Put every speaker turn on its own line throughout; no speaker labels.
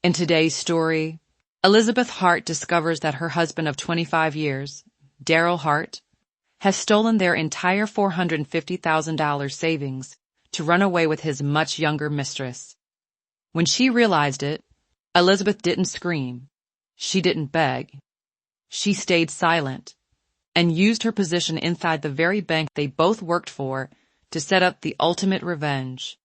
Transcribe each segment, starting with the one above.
In today's story, Elizabeth Hart discovers that her husband of 25 years, Daryl Hart, has stolen their entire $450,000 savings to run away with his much younger mistress. When she realized it, Elizabeth didn't scream. She didn't beg. She stayed silent and used her position inside the very bank they both worked for to set up the ultimate revenge.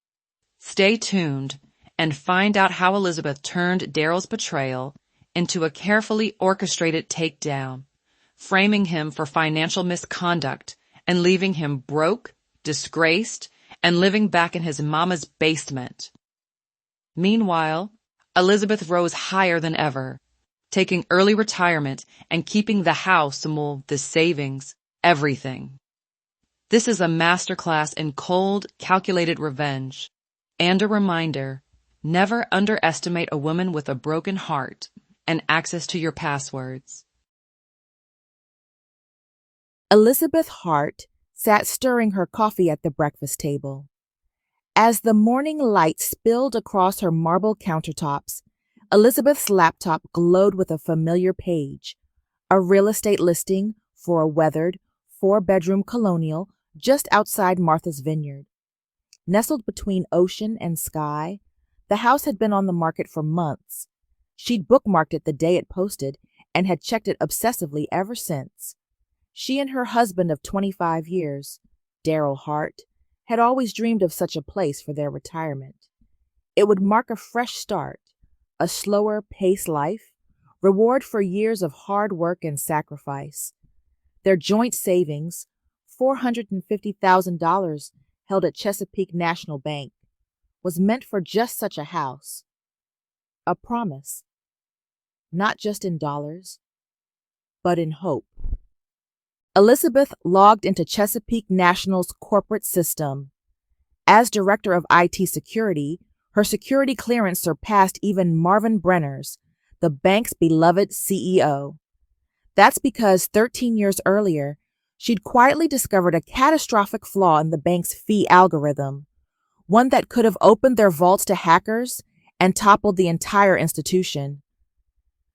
Stay tuned and find out how Elizabeth turned Daryl's betrayal into a carefully orchestrated takedown, framing him for financial misconduct and leaving him broke, disgraced, and living back in his mama's basement. Meanwhile, Elizabeth rose higher than ever, taking early retirement and keeping the house, the savings, everything. This is a masterclass in cold, calculated revenge, and a reminder, never underestimate a woman with a broken heart and access to your passwords.
Elizabeth Hart sat stirring her coffee at the breakfast table. As the morning light spilled across her marble countertops, Elizabeth's laptop glowed with a familiar page, a real estate listing for a weathered, 4-bedroom colonial just outside Martha's Vineyard. Nestled between ocean and sky, the house had been on the market for months. She'd bookmarked it the day it posted and had checked it obsessively ever since. She and her husband of 25 years, Daryl Hart, had always dreamed of such a place for their retirement. It would mark a fresh start, a slower paced life, reward for years of hard work and sacrifice. Their joint savings, $450,000 held at Chesapeake National Bank, was meant for just such a house. A promise, not just in dollars, but in hope. Elizabeth logged into Chesapeake National's corporate system. As director of IT security, her security clearance surpassed even Marvin Brenner's, the bank's beloved CEO. That's because 13 years earlier, she'd quietly discovered a catastrophic flaw in the bank's fee algorithm, one that could have opened their vaults to hackers and toppled the entire institution.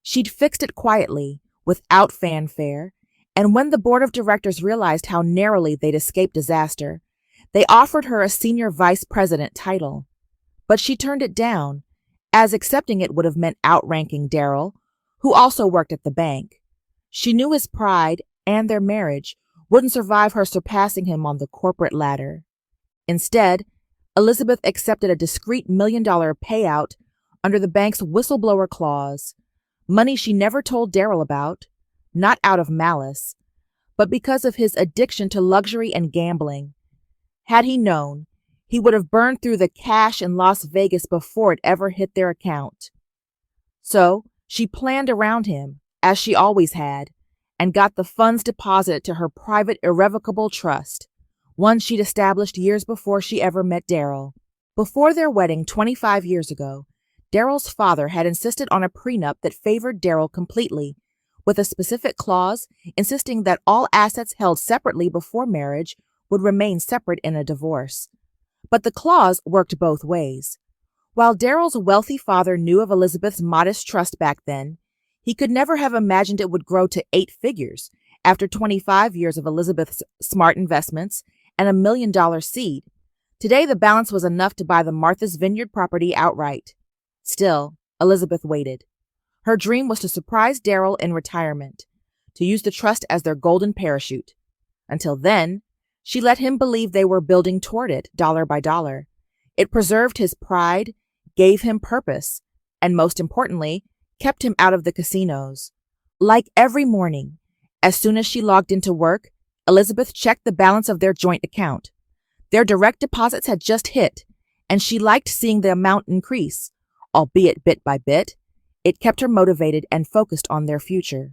She'd fixed it quietly, without fanfare, and when the board of directors realized how narrowly they'd escaped disaster, they offered her a senior vice president title. But she turned it down, as accepting it would have meant outranking Daryl, who also worked at the bank. She knew his pride and their marriage wouldn't survive her surpassing him on the corporate ladder. Instead, Elizabeth accepted a discreet $1 million payout under the bank's whistleblower clause, money she never told Daryl about, not out of malice, but because of his addiction to luxury and gambling. Had he known, he would have burned through the cash in Las Vegas before it ever hit their account. So she planned around him, as she always had, and got the funds deposited to her private irrevocable trust, one she'd established years before she ever met Daryl. Before their wedding 25 years ago, Daryl's father had insisted on a prenup that favored Daryl completely, with a specific clause insisting that all assets held separately before marriage would remain separate in a divorce. But the clause worked both ways. While Daryl's wealthy father knew of Elizabeth's modest trust back then, he could never have imagined it would grow to 8 figures after 25 years of Elizabeth's smart investments and $1 million seed. Today, the balance was enough to buy the Martha's Vineyard property outright. Still, Elizabeth waited. Her dream was to surprise Daryl in retirement, to use the trust as their golden parachute. Until then, she let him believe they were building toward it, dollar by dollar. It preserved his pride, gave him purpose, and most importantly, kept him out of the casinos. Like every morning, as soon as she logged into work, Elizabeth checked the balance of their joint account. Their direct deposits had just hit, and she liked seeing the amount increase, albeit bit by bit. It kept her motivated and focused on their future.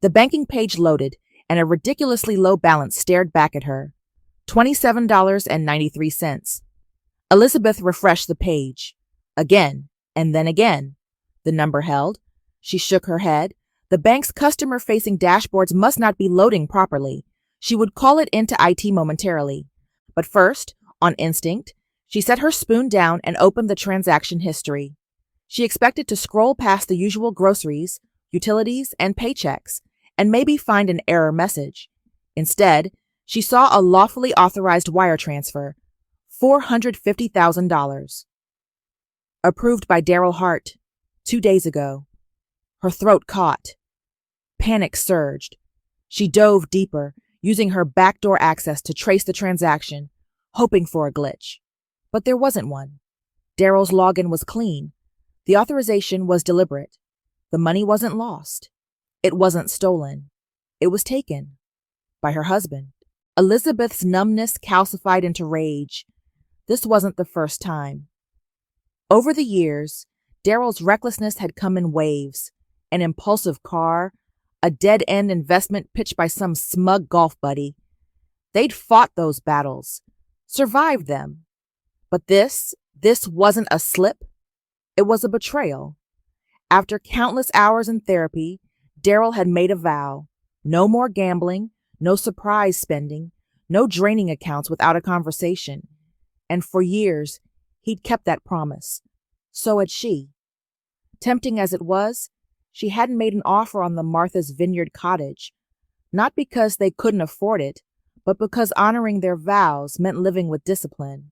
The banking page loaded, and a ridiculously low balance stared back at her. $27.93. Elizabeth refreshed the page. Again, and then again. The number held. She shook her head. The bank's customer-facing dashboards must not be loading properly. She would call it into IT momentarily. But first, on instinct, she set her spoon down and opened the transaction history. She expected to scroll past the usual groceries, utilities, and paychecks, and maybe find an error message. Instead, she saw a lawfully authorized wire transfer, $450,000. Approved by Daryl Hart, 2 days ago. Her throat caught. Panic surged. She dove deeper, using her backdoor access to trace the transaction, hoping for a glitch. But there wasn't one. Daryl's login was clean. The authorization was deliberate. The money wasn't lost. It wasn't stolen. It was taken. By her husband. Elizabeth's numbness calcified into rage. This wasn't the first time. Over the years, Daryl's recklessness had come in waves. An impulsive car, a dead-end investment pitched by some smug golf buddy. They'd fought those battles, survived them. But this wasn't a slip. It was a betrayal. After countless hours in therapy, Daryl had made a vow. No more gambling, no surprise spending, no draining accounts without a conversation. And for years, he'd kept that promise. So had she. Tempting as it was, she hadn't made an offer on the Martha's Vineyard cottage, not because they couldn't afford it, but because honoring their vows meant living with discipline.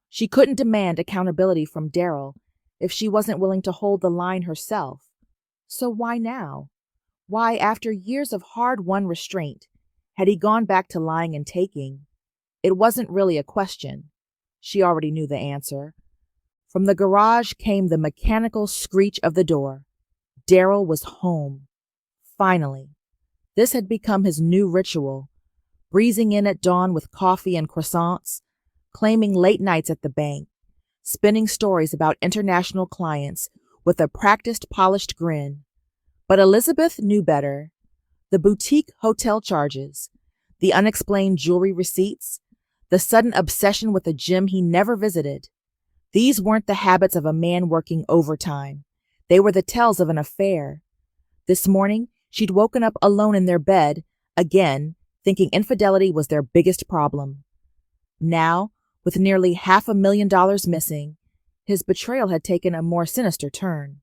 She couldn't demand accountability from Daryl if she wasn't willing to hold the line herself. So why now? Why, after years of hard-won restraint, had he gone back to lying and taking? It wasn't really a question. She already knew the answer. From the garage came the mechanical screech of the door. Daryl was home. Finally. This had become his new ritual, breezing in at dawn with coffee and croissants, claiming late nights at the bank, spinning stories about international clients with a practiced, polished grin. But Elizabeth knew better. The boutique hotel charges, the unexplained jewelry receipts, the sudden obsession with a gym he never visited. These weren't the habits of a man working overtime. They were the tells of an affair. This morning, she'd woken up alone in their bed, again, thinking infidelity was their biggest problem. Now, with nearly $500,000 missing, his betrayal had taken a more sinister turn.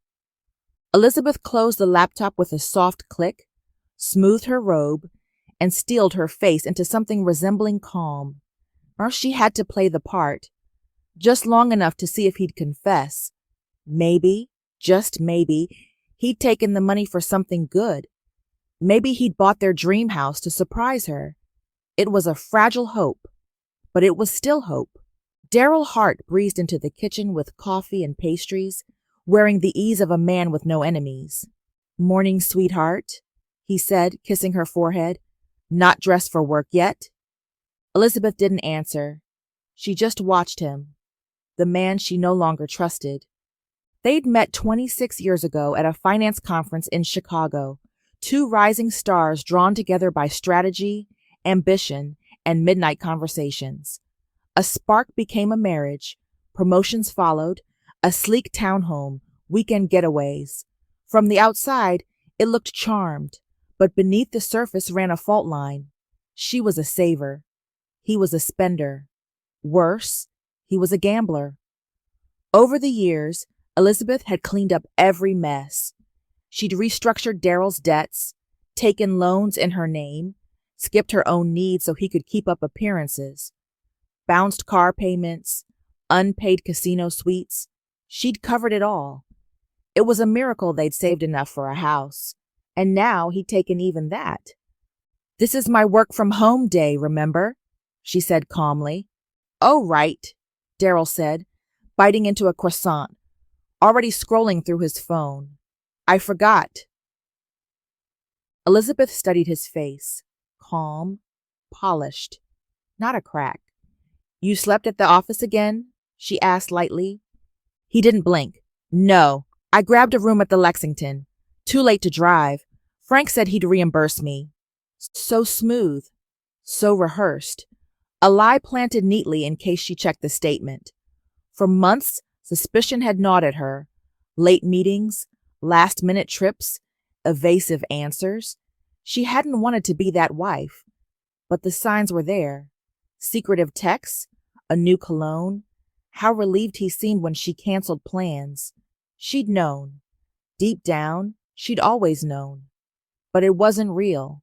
Elizabeth closed the laptop with a soft click, smoothed her robe, and steeled her face into something resembling calm. Or she had to play the part, just long enough to see if he'd confess. Maybe, just maybe, he'd taken the money for something good. Maybe he'd bought their dream house to surprise her. It was a fragile hope, but it was still hope. Daryl Hart breezed into the kitchen with coffee and pastries, wearing the ease of a man with no enemies. "Morning, sweetheart," he said, kissing her forehead. "Not dressed for work yet?" Elizabeth didn't answer. She just watched him, the man she no longer trusted. They'd met 26 years ago at a finance conference in Chicago, two rising stars drawn together by strategy, ambition, and midnight conversations. A spark became a marriage, promotions followed, a sleek townhome, weekend getaways. From the outside, it looked charmed, but beneath the surface ran a fault line. She was a saver. He was a spender. Worse, he was a gambler. Over the years, Elizabeth had cleaned up every mess. She'd restructured Daryl's debts, taken loans in her name, skipped her own needs so he could keep up appearances, bounced car payments, unpaid casino suites. She'd covered it all. It was a miracle they'd saved enough for a house, and now he'd taken even that. "This is my work from home day, remember?" she said calmly. "Oh, right," Daryl said, biting into a croissant, already scrolling through his phone. "I forgot." Elizabeth studied his face. Calm, polished, not a crack. "You slept at the office again?" she asked lightly. He didn't blink. "No, I grabbed a room at the Lexington. Too late to drive. Frank said he'd reimburse me." So smooth, so rehearsed. A lie planted neatly in case she checked the statement. For months, suspicion had gnawed at her. Late meetings, last-minute trips, evasive answers. She hadn't wanted to be that wife. But the signs were there. Secretive texts, a new cologne. How relieved he seemed when she canceled plans. She'd known. Deep down, she'd always known. But it wasn't real.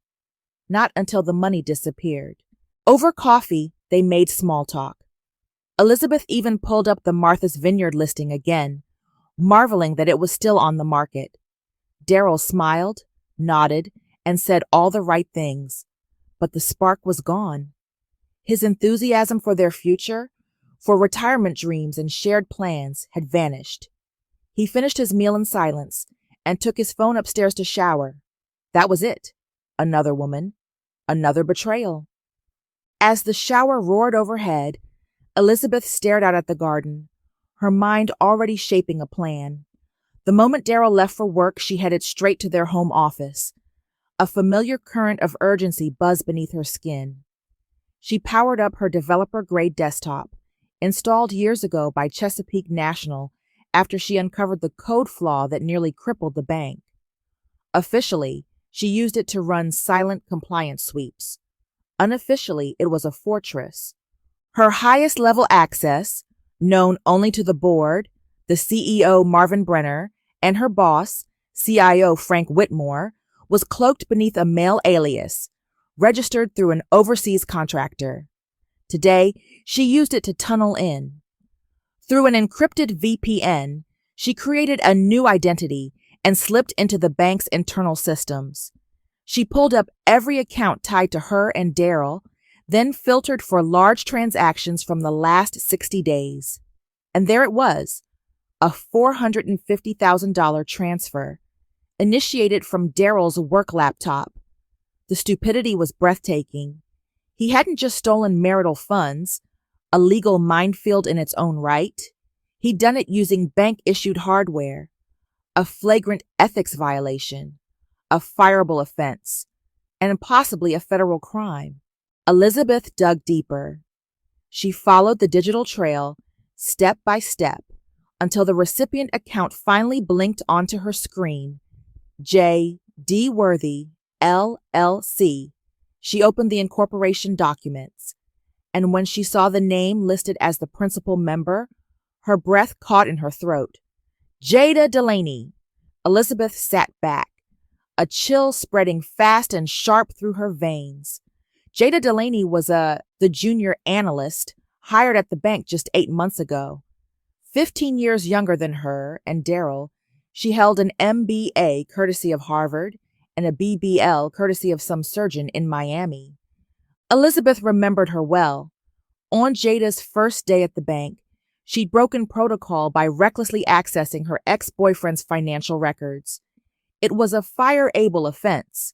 Not until the money disappeared. Over coffee, they made small talk. Elizabeth even pulled up the Martha's Vineyard listing again, marveling that it was still on the market. Daryl smiled, nodded, and said all the right things, but the spark was gone. His enthusiasm for their future, for retirement dreams and shared plans, had vanished. He finished his meal in silence and took his phone upstairs to shower. That was it. Another woman, another betrayal. As the shower roared overhead, Elizabeth stared out at the garden, her mind already shaping a plan. The moment Daryl left for work, she headed straight to their home office. A familiar current of urgency buzzed beneath her skin. She powered up her developer-grade desktop, installed years ago by Chesapeake National after she uncovered the code flaw that nearly crippled the bank. Officially, she used it to run silent compliance sweeps. Unofficially, it was a fortress. Her highest level access, known only to the board, the CEO Marvin Brenner, and her boss, CIO Frank Whitmore, was cloaked beneath a male alias, registered through an overseas contractor. Today, she used it to tunnel in. Through an encrypted VPN, she created a new identity and slipped into the bank's internal systems. She pulled up every account tied to her and Daryl, then filtered for large transactions from the last 60 days. And there it was, a $450,000 transfer, initiated from Daryl's work laptop. The stupidity was breathtaking. He hadn't just stolen marital funds, a legal minefield in its own right. He'd done it using bank-issued hardware, a flagrant ethics violation, a fireable offense, and possibly a federal crime. Elizabeth dug deeper. She followed the digital trail, step by step, until the recipient account finally blinked onto her screen. J. D. Worthy, LLC. She opened the incorporation documents, and when she saw the name listed as the principal member, her breath caught in her throat. Jada Delaney. Elizabeth sat back, a chill spreading fast and sharp through her veins. Jada Delaney was the junior analyst hired at the bank just 8 months ago. 15 years younger than her and Daryl, she held an MBA courtesy of Harvard and a BBL courtesy of some surgeon in Miami. Elizabeth remembered her well. On Jada's first day at the bank, she'd broken protocol by recklessly accessing her ex-boyfriend's financial records. It was a fireable offense,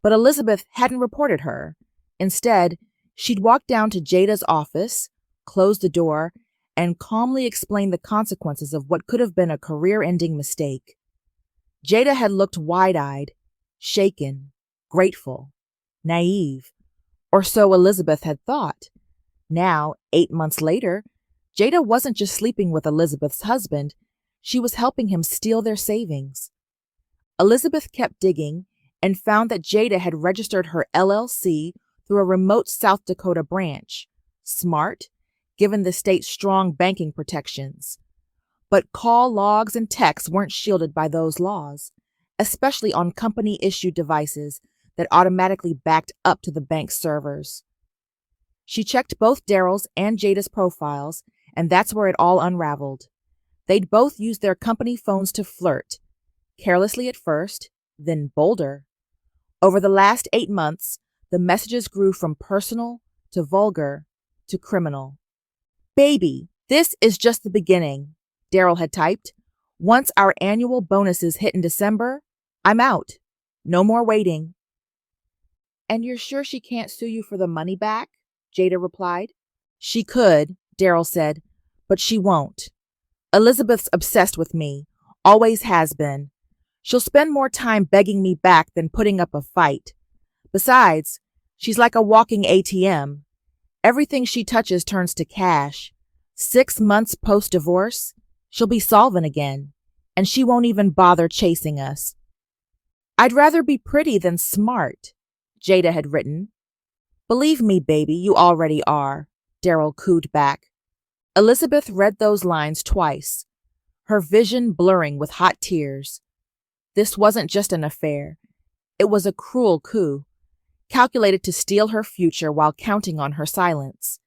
but Elizabeth hadn't reported her. Instead, she'd walked down to Jada's office, closed the door, and calmly explained the consequences of what could have been a career-ending mistake. Jada had looked wide-eyed, shaken, grateful, naive, or so Elizabeth had thought. Now, 8 months later, Jada wasn't just sleeping with Elizabeth's husband, she was helping him steal their savings. Elizabeth kept digging and found that Jada had registered her LLC through a remote South Dakota branch. Smart, given the state's strong banking protections. But call logs and texts weren't shielded by those laws, especially on company-issued devices that automatically backed up to the bank's servers. She checked both Daryl's and Jada's profiles, and that's where it all unraveled. They'd both used their company phones to flirt, carelessly at first, then bolder. Over the last 8 months, the messages grew from personal to vulgar to criminal. "Baby, this is just the beginning," Daryl had typed. "Once our annual bonuses hit in December, I'm out. No more waiting." "And you're sure she can't sue you for the money back?" Jada replied. "She could," Daryl said, "but she won't. Elizabeth's obsessed with me, always has been. She'll spend more time begging me back than putting up a fight. Besides, she's like a walking ATM. Everything she touches turns to cash. 6 months post-divorce, she'll be solvent again, and she won't even bother chasing us." "I'd rather be pretty than smart," Jada had written. "Believe me, baby, you already are," Daryl cooed back. Elizabeth read those lines twice. her vision blurring with hot tears. This wasn't just an affair. It was a cruel coup, calculated to steal her future while counting on her silence.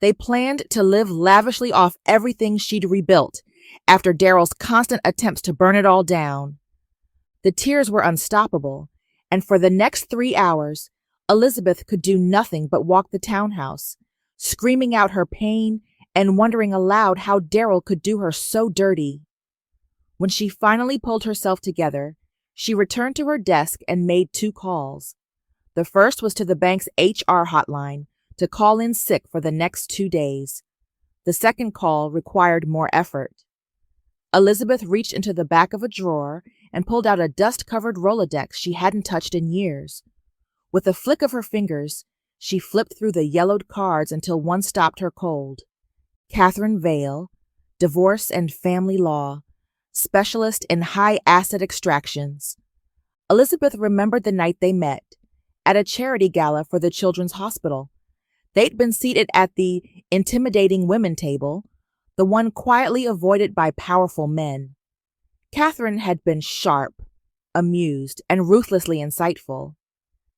They planned to live lavishly off everything she'd rebuilt after Daryl's constant attempts to burn it all down. The tears were unstoppable, and for the next 3 hours, Elizabeth could do nothing but walk the townhouse, screaming out her pain and wondering aloud how Daryl could do her so dirty. When she finally pulled herself together, she returned to her desk and made 2 calls. The first was to the bank's HR hotline to call in sick for the next 2 days. The second call required more effort. Elizabeth reached into the back of a drawer and pulled out a dust-covered Rolodex she hadn't touched in years. With a flick of her fingers, she flipped through the yellowed cards until one stopped her cold. Catherine Vale, divorce and family law, specialist in high asset extractions. Elizabeth remembered the night they met, at a charity gala for the Children's Hospital. They'd been seated at the intimidating women table, the one quietly avoided by powerful men. Catherine had been sharp, amused, and ruthlessly insightful.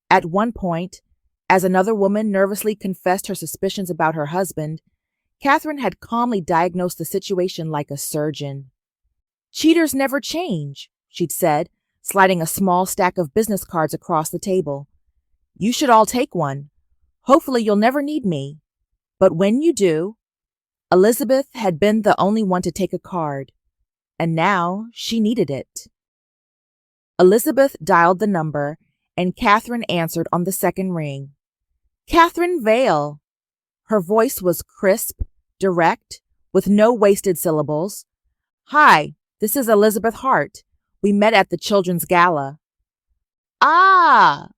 At one point, as another woman nervously confessed her suspicions about her husband, Catherine had calmly diagnosed the situation like a surgeon. "Cheaters never change," she'd said, sliding a small stack of business cards across the table. "You should all take one. Hopefully you'll never need me. But when you do..." Elizabeth had been the only one to take a card, and now she needed it. Elizabeth dialed the number, and Catherine answered on the second ring. "Catherine Vale." Her voice was crisp, direct, with no wasted syllables. "Hi, this is Elizabeth Hart. We met at the Children's Gala." "Ah,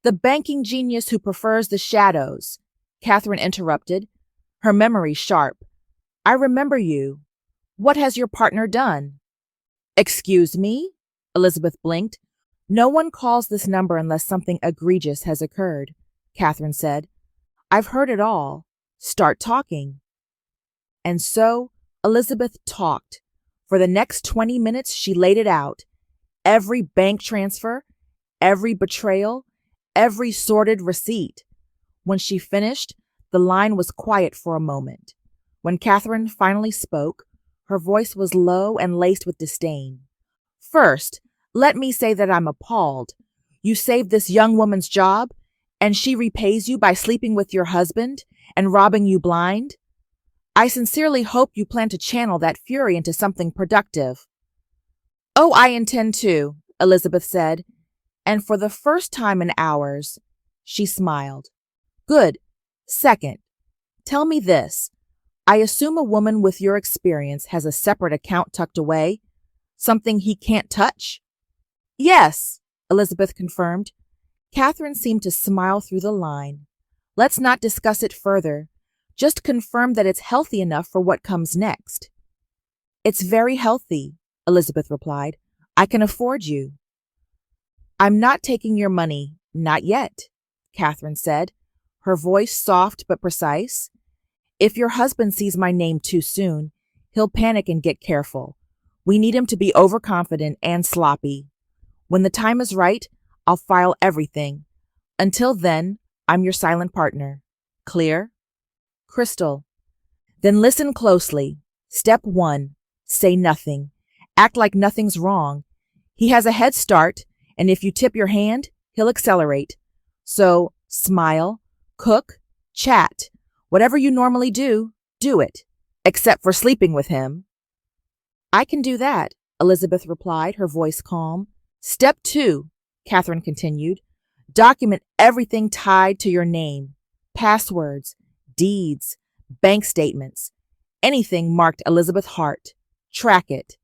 the banking genius who prefers the shadows," Catherine interrupted, her memory sharp. "I remember you. What has your partner done?" "Excuse me?" Elizabeth blinked. "No one calls this number unless something egregious has occurred," Catherine said. "I've heard it all. Start talking." And so Elizabeth talked. For the next 20 minutes, she laid it out. Every bank transfer, every betrayal, every sordid receipt. When she finished, the line was quiet for a moment. When Catherine finally spoke, her voice was low and laced with disdain. "First, let me say that I'm appalled. You saved this young woman's job, and she repays you by sleeping with your husband and robbing you blind. I sincerely hope you plan to channel that fury into something productive." "Oh, I intend to," Elizabeth said, and for the first time in hours, she smiled. "Good. Second, tell me this. I assume a woman with your experience has a separate account tucked away, something he can't touch?" "Yes," Elizabeth confirmed. Catherine seemed to smile through the line. "Let's not discuss it further. Just confirm that it's healthy enough for what comes next." "It's very healthy," Elizabeth replied. "I can afford you." "I'm not taking your money, not yet," Catherine said, her voice soft but precise. "If your husband sees my name too soon, he'll panic and get careful. We need him to be overconfident and sloppy. When the time is right, I'll file everything. Until then, I'm your silent partner. Clear?" "Crystal." "Then listen closely. Step 1, say nothing. Act like nothing's wrong. He has a head start, and if you tip your hand, he'll accelerate. So smile, cook, chat. Whatever you normally do, do it, except for sleeping with him." "I can do that," Elizabeth replied, her voice calm. "Step 2, Catherine continued. Document everything tied to your name. Passwords, deeds, bank statements, anything marked Elizabeth Hart. Track it.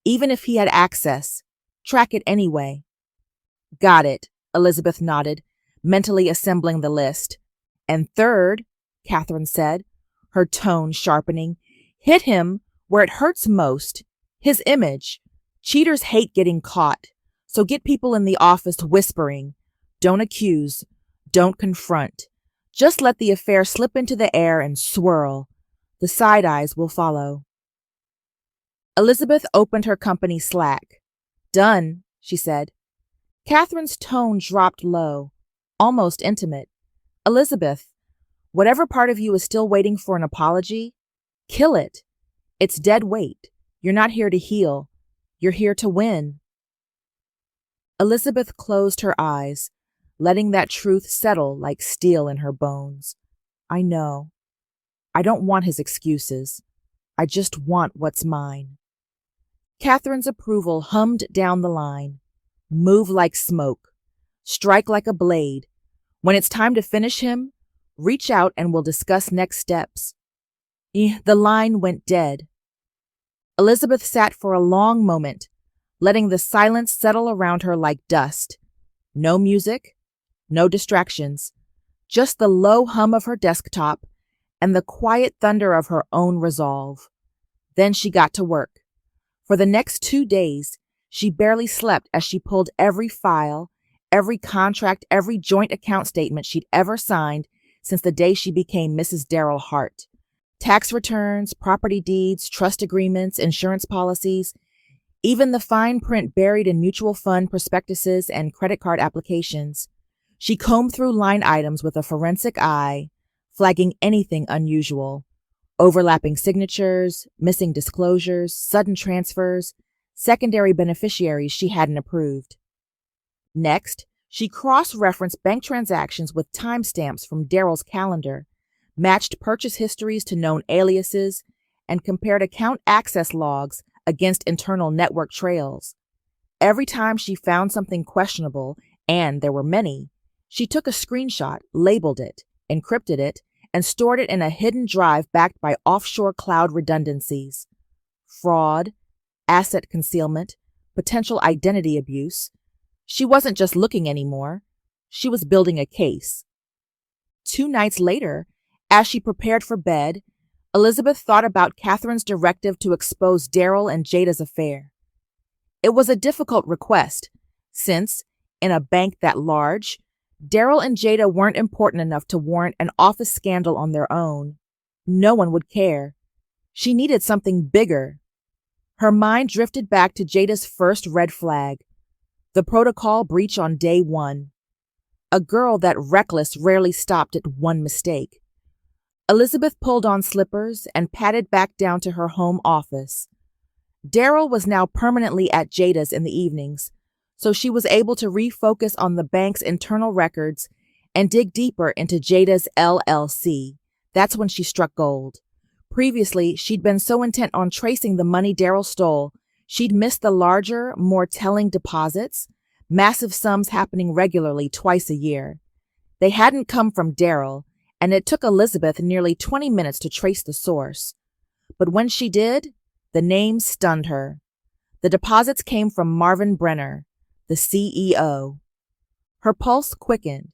Even if he had access, track it anyway." "Got it," Elizabeth nodded, mentally assembling the list. "And third," Catherine said, her tone sharpening, "hit him where it hurts most, his image. Cheaters hate getting caught, so get people in the office whispering. Don't accuse, don't confront. Just let the affair slip into the air and swirl. The side eyes will follow." Elizabeth opened her company Slack. "Done," she said. Catherine's tone dropped low, almost intimate. "Elizabeth, whatever part of you is still waiting for an apology, kill it. It's dead weight. You're not here to heal. You're here to win." Elizabeth closed her eyes, letting that truth settle like steel in her bones. "I know. I don't want his excuses. I just want what's mine." Catherine's approval hummed down the line. "Move like smoke. Strike like a blade. When it's time to finish him, reach out and we'll discuss next steps." The line went dead. Elizabeth sat for a long moment, letting the silence settle around her like dust. No music, no distractions, just the low hum of her desktop and the quiet thunder of her own resolve. Then she got to work. For the next 2 days, she barely slept as she pulled every file, every contract, every joint account statement she'd ever signed since the day she became Mrs. Daryl Hart. Tax returns, property deeds, trust agreements, insurance policies, even the fine print buried in mutual fund prospectuses and credit card applications. She combed through line items with a forensic eye, flagging anything unusual: overlapping signatures, missing disclosures, sudden transfers, secondary beneficiaries she hadn't approved. Next, she cross-referenced bank transactions with timestamps from Daryl's calendar, matched purchase histories to known aliases, and compared account access logs against internal network trails. Every time she found something questionable, and there were many, she took a screenshot, labeled it, encrypted it, and stored it in a hidden drive backed by offshore cloud redundancies. Fraud, asset concealment, potential identity abuse. She wasn't just looking anymore. She was building a case. 2 nights later, as she prepared for bed, Elizabeth thought about Catherine's directive to expose Daryl and Jada's affair. It was a difficult request, since, in a bank that large, Daryl and Jada weren't important enough to warrant an office scandal on their own. No one would care. She needed something bigger. Her mind drifted back to Jada's first red flag, the protocol breach on day 1. A girl that reckless rarely stopped at one mistake. Elizabeth pulled on slippers and padded back down to her home office. Daryl was now permanently at Jada's in the evenings, so she was able to refocus on the bank's internal records and dig deeper into Jada's LLC. That's when she struck gold. Previously, she'd been so intent on tracing the money Daryl stole, she'd missed the larger, more telling deposits, massive sums happening regularly twice a year. They hadn't come from Daryl, and it took Elizabeth nearly 20 minutes to trace the source. But when she did, the name stunned her. The deposits came from Marvin Brenner, the CEO. Her pulse quickened.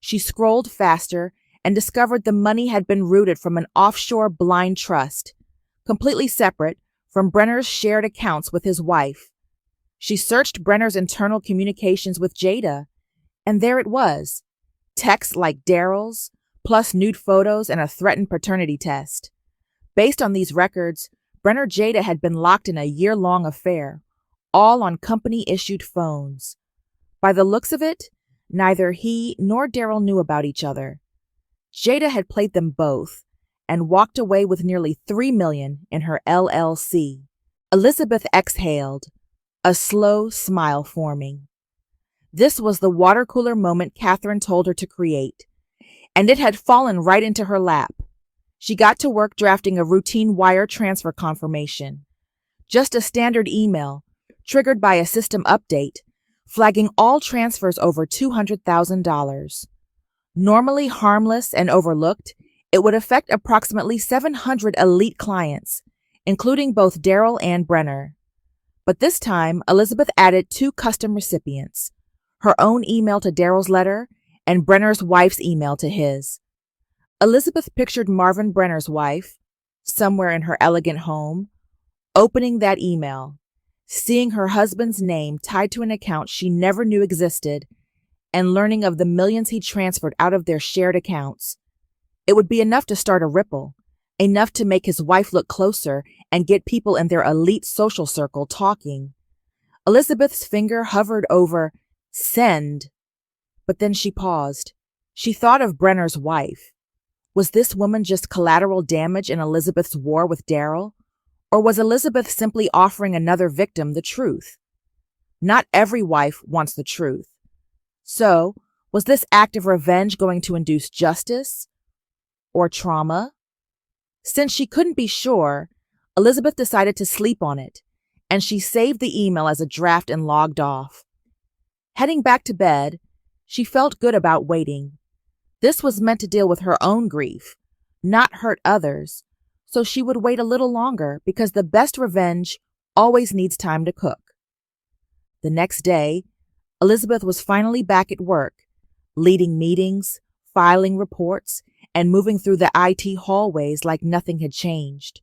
She scrolled faster and discovered the money had been routed from an offshore blind trust, completely separate from Brenner's shared accounts with his wife. She searched Brenner's internal communications with Jada, and there it was, texts like Daryl's, plus nude photos and a threatened paternity test. Based on these records, Brenner Jada had been locked in a year-long affair, all on company-issued phones. By the looks of it, neither he nor Daryl knew about each other. Jada had played them both and walked away with nearly $3 million in her LLC. Elizabeth exhaled, a slow smile forming. This was the water cooler moment Catherine told her to create, and it had fallen right into her lap. She got to work drafting a routine wire transfer confirmation. Just a standard email, triggered by a system update, flagging all transfers over $200,000. Normally harmless and overlooked, it would affect approximately 700 elite clients, including both Daryl and Brenner. But this time, Elizabeth added 2 custom recipients, her own email to Daryl's letter and Brenner's wife's email to his. Elizabeth pictured Marvin Brenner's wife, somewhere in her elegant home, opening that email, seeing her husband's name tied to an account she never knew existed, and learning of the millions he transferred out of their shared accounts. It would be enough to start a ripple, enough to make his wife look closer and get people in their elite social circle talking. Elizabeth's finger hovered over send, but then she paused. She thought of Brenner's wife. Was this woman just collateral damage in Elizabeth's war with Daryl? Or was Elizabeth simply offering another victim the truth? Not every wife wants the truth. So, was this act of revenge going to induce justice? Or trauma? Since she couldn't be sure, Elizabeth decided to sleep on it, and she saved the email as a draft and logged off. Heading back to bed, she felt good about waiting. This was meant to deal with her own grief, not hurt others, so she would wait a little longer because the best revenge always needs time to cook. The next day, Elizabeth was finally back at work, leading meetings, filing reports, and moving through the IT hallways like nothing had changed.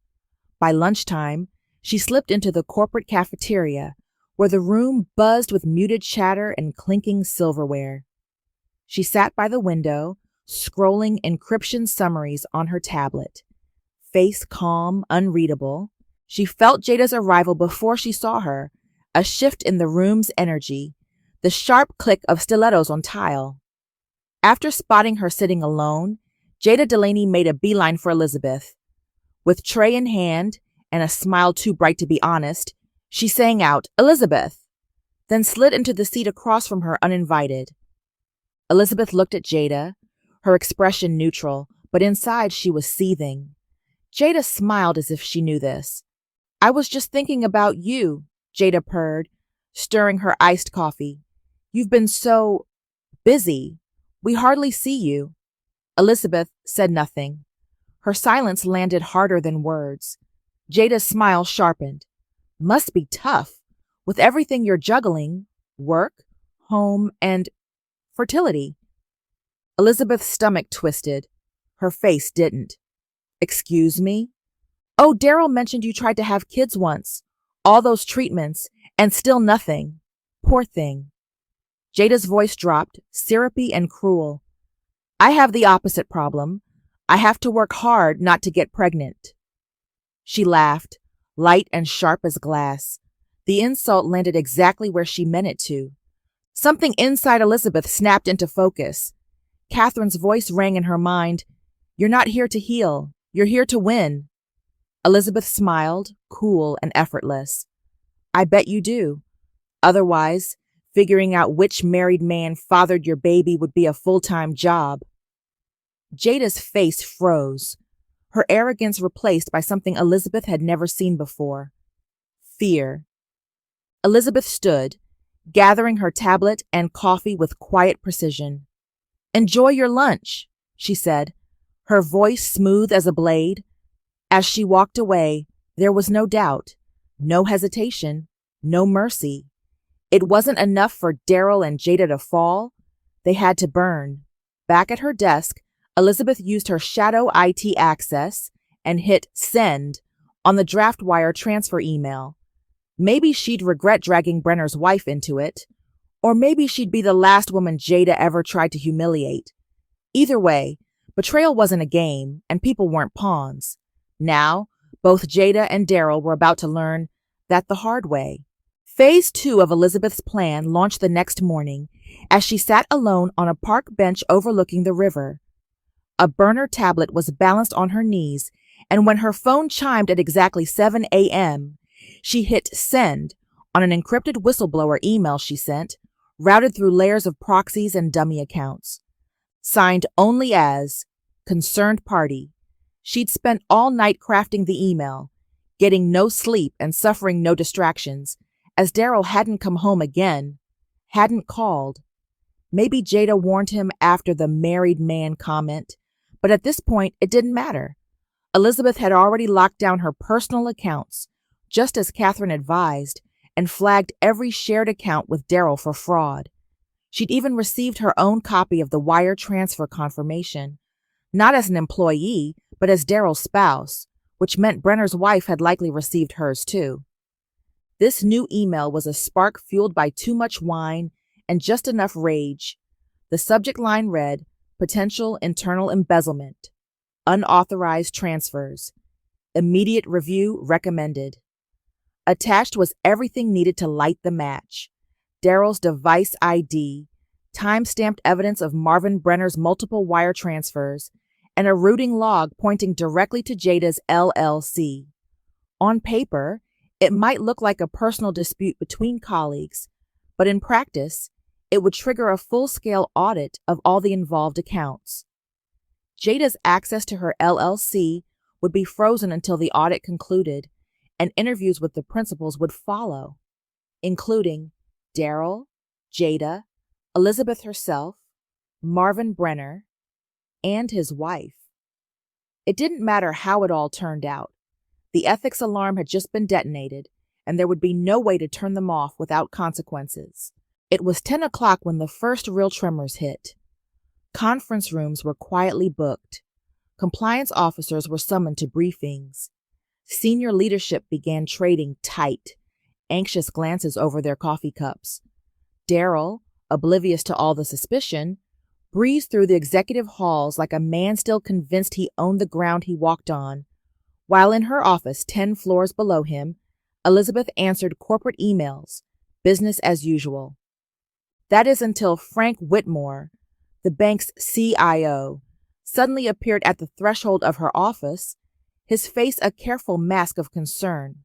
By lunchtime, she slipped into the corporate cafeteria, where the room buzzed with muted chatter and clinking silverware. She sat by the window, scrolling encryption summaries on her tablet. Face calm, unreadable, she felt Jada's arrival before she saw her, a shift in the room's energy, the sharp click of stilettos on tile. After spotting her sitting alone, Jada Delaney made a beeline for Elizabeth. With tray in hand and a smile too bright to be honest, she sang out, "Elizabeth," then slid into the seat across from her uninvited. Elizabeth looked at Jada, her expression neutral, but inside she was seething. Jada smiled as if she knew this. "I was just thinking about you," Jada purred, stirring her iced coffee. "You've been so busy. We hardly see you." Elizabeth said nothing. Her silence landed harder than words. Jada's smile sharpened. "Must be tough, with everything you're juggling, work, home, and fertility." Elizabeth's stomach twisted. Her face didn't. "Excuse me?" "Oh, Daryl mentioned you tried to have kids once. All those treatments, and still nothing. Poor thing." Jada's voice dropped, syrupy and cruel. "I have the opposite problem. I have to work hard not to get pregnant." She laughed, light and sharp as glass. The insult landed exactly where she meant it to. Something inside Elizabeth snapped into focus. Catherine's voice rang in her mind. "You're not here to heal. You're here to win." Elizabeth smiled, cool and effortless. "I bet you do. Otherwise, figuring out which married man fathered your baby would be a full-time job." Jada's face froze, her arrogance replaced by something Elizabeth had never seen before. Fear. Elizabeth stood, gathering her tablet and coffee with quiet precision. "Enjoy your lunch," she said, her voice smooth as a blade. As she walked away, there was no doubt, no hesitation, no mercy. It wasn't enough for Daryl and Jada to fall. They had to burn. Back at her desk, Elizabeth used her shadow IT access and hit send on the draft wire transfer email. Maybe she'd regret dragging Brenner's wife into it, or maybe she'd be the last woman Jada ever tried to humiliate. Either way, betrayal wasn't a game, and people weren't pawns. Now, both Jada and Daryl were about to learn that the hard way. Phase 2 of Elizabeth's plan launched the next morning as she sat alone on a park bench overlooking the river. A burner tablet was balanced on her knees, and when her phone chimed at exactly 7 a.m., she hit send on an encrypted whistleblower email she sent, routed through layers of proxies and dummy accounts. Signed only as Concerned Party. She'd spent all night crafting the email, getting no sleep and suffering no distractions, as Daryl hadn't come home again, hadn't called. Maybe Jada warned him after the married man comment, but at this point it didn't matter. Elizabeth had already locked down her personal accounts, just as Catherine advised, and flagged every shared account with Daryl for fraud. She'd even received her own copy of the wire transfer confirmation, not as an employee, but as Daryl's spouse, which meant Brenner's wife had likely received hers too. This new email was a spark fueled by too much wine and just enough rage. The subject line read, "Potential internal embezzlement." unauthorized transfers. Immediate review recommended. Attached was everything needed to light the match. Daryl's device ID, time-stamped evidence of Marvin Brenner's multiple wire transfers, and a routing log pointing directly to Jada's LLC. On paper, it might look like a personal dispute between colleagues, but in practice, it would trigger a full-scale audit of all the involved accounts. Jada's access to her LLC would be frozen until the audit concluded, and interviews with the principals would follow, including Daryl, Jada, Elizabeth herself, Marvin Brenner, and his wife. It didn't matter how it all turned out. The ethics alarm had just been detonated, and there would be no way to turn them off without consequences. It was 10 o'clock when the first real tremors hit. Conference rooms were quietly booked. Compliance officers were summoned to briefings. Senior leadership began trading tight, anxious glances over their coffee cups. Daryl, oblivious to all the suspicion, breezed through the executive halls like a man still convinced he owned the ground he walked on, while in her office 10 floors below him, Elizabeth answered corporate emails, business as usual. That is until Frank Whitmore, the bank's CIO, suddenly appeared at the threshold of her office, his face a careful mask of concern.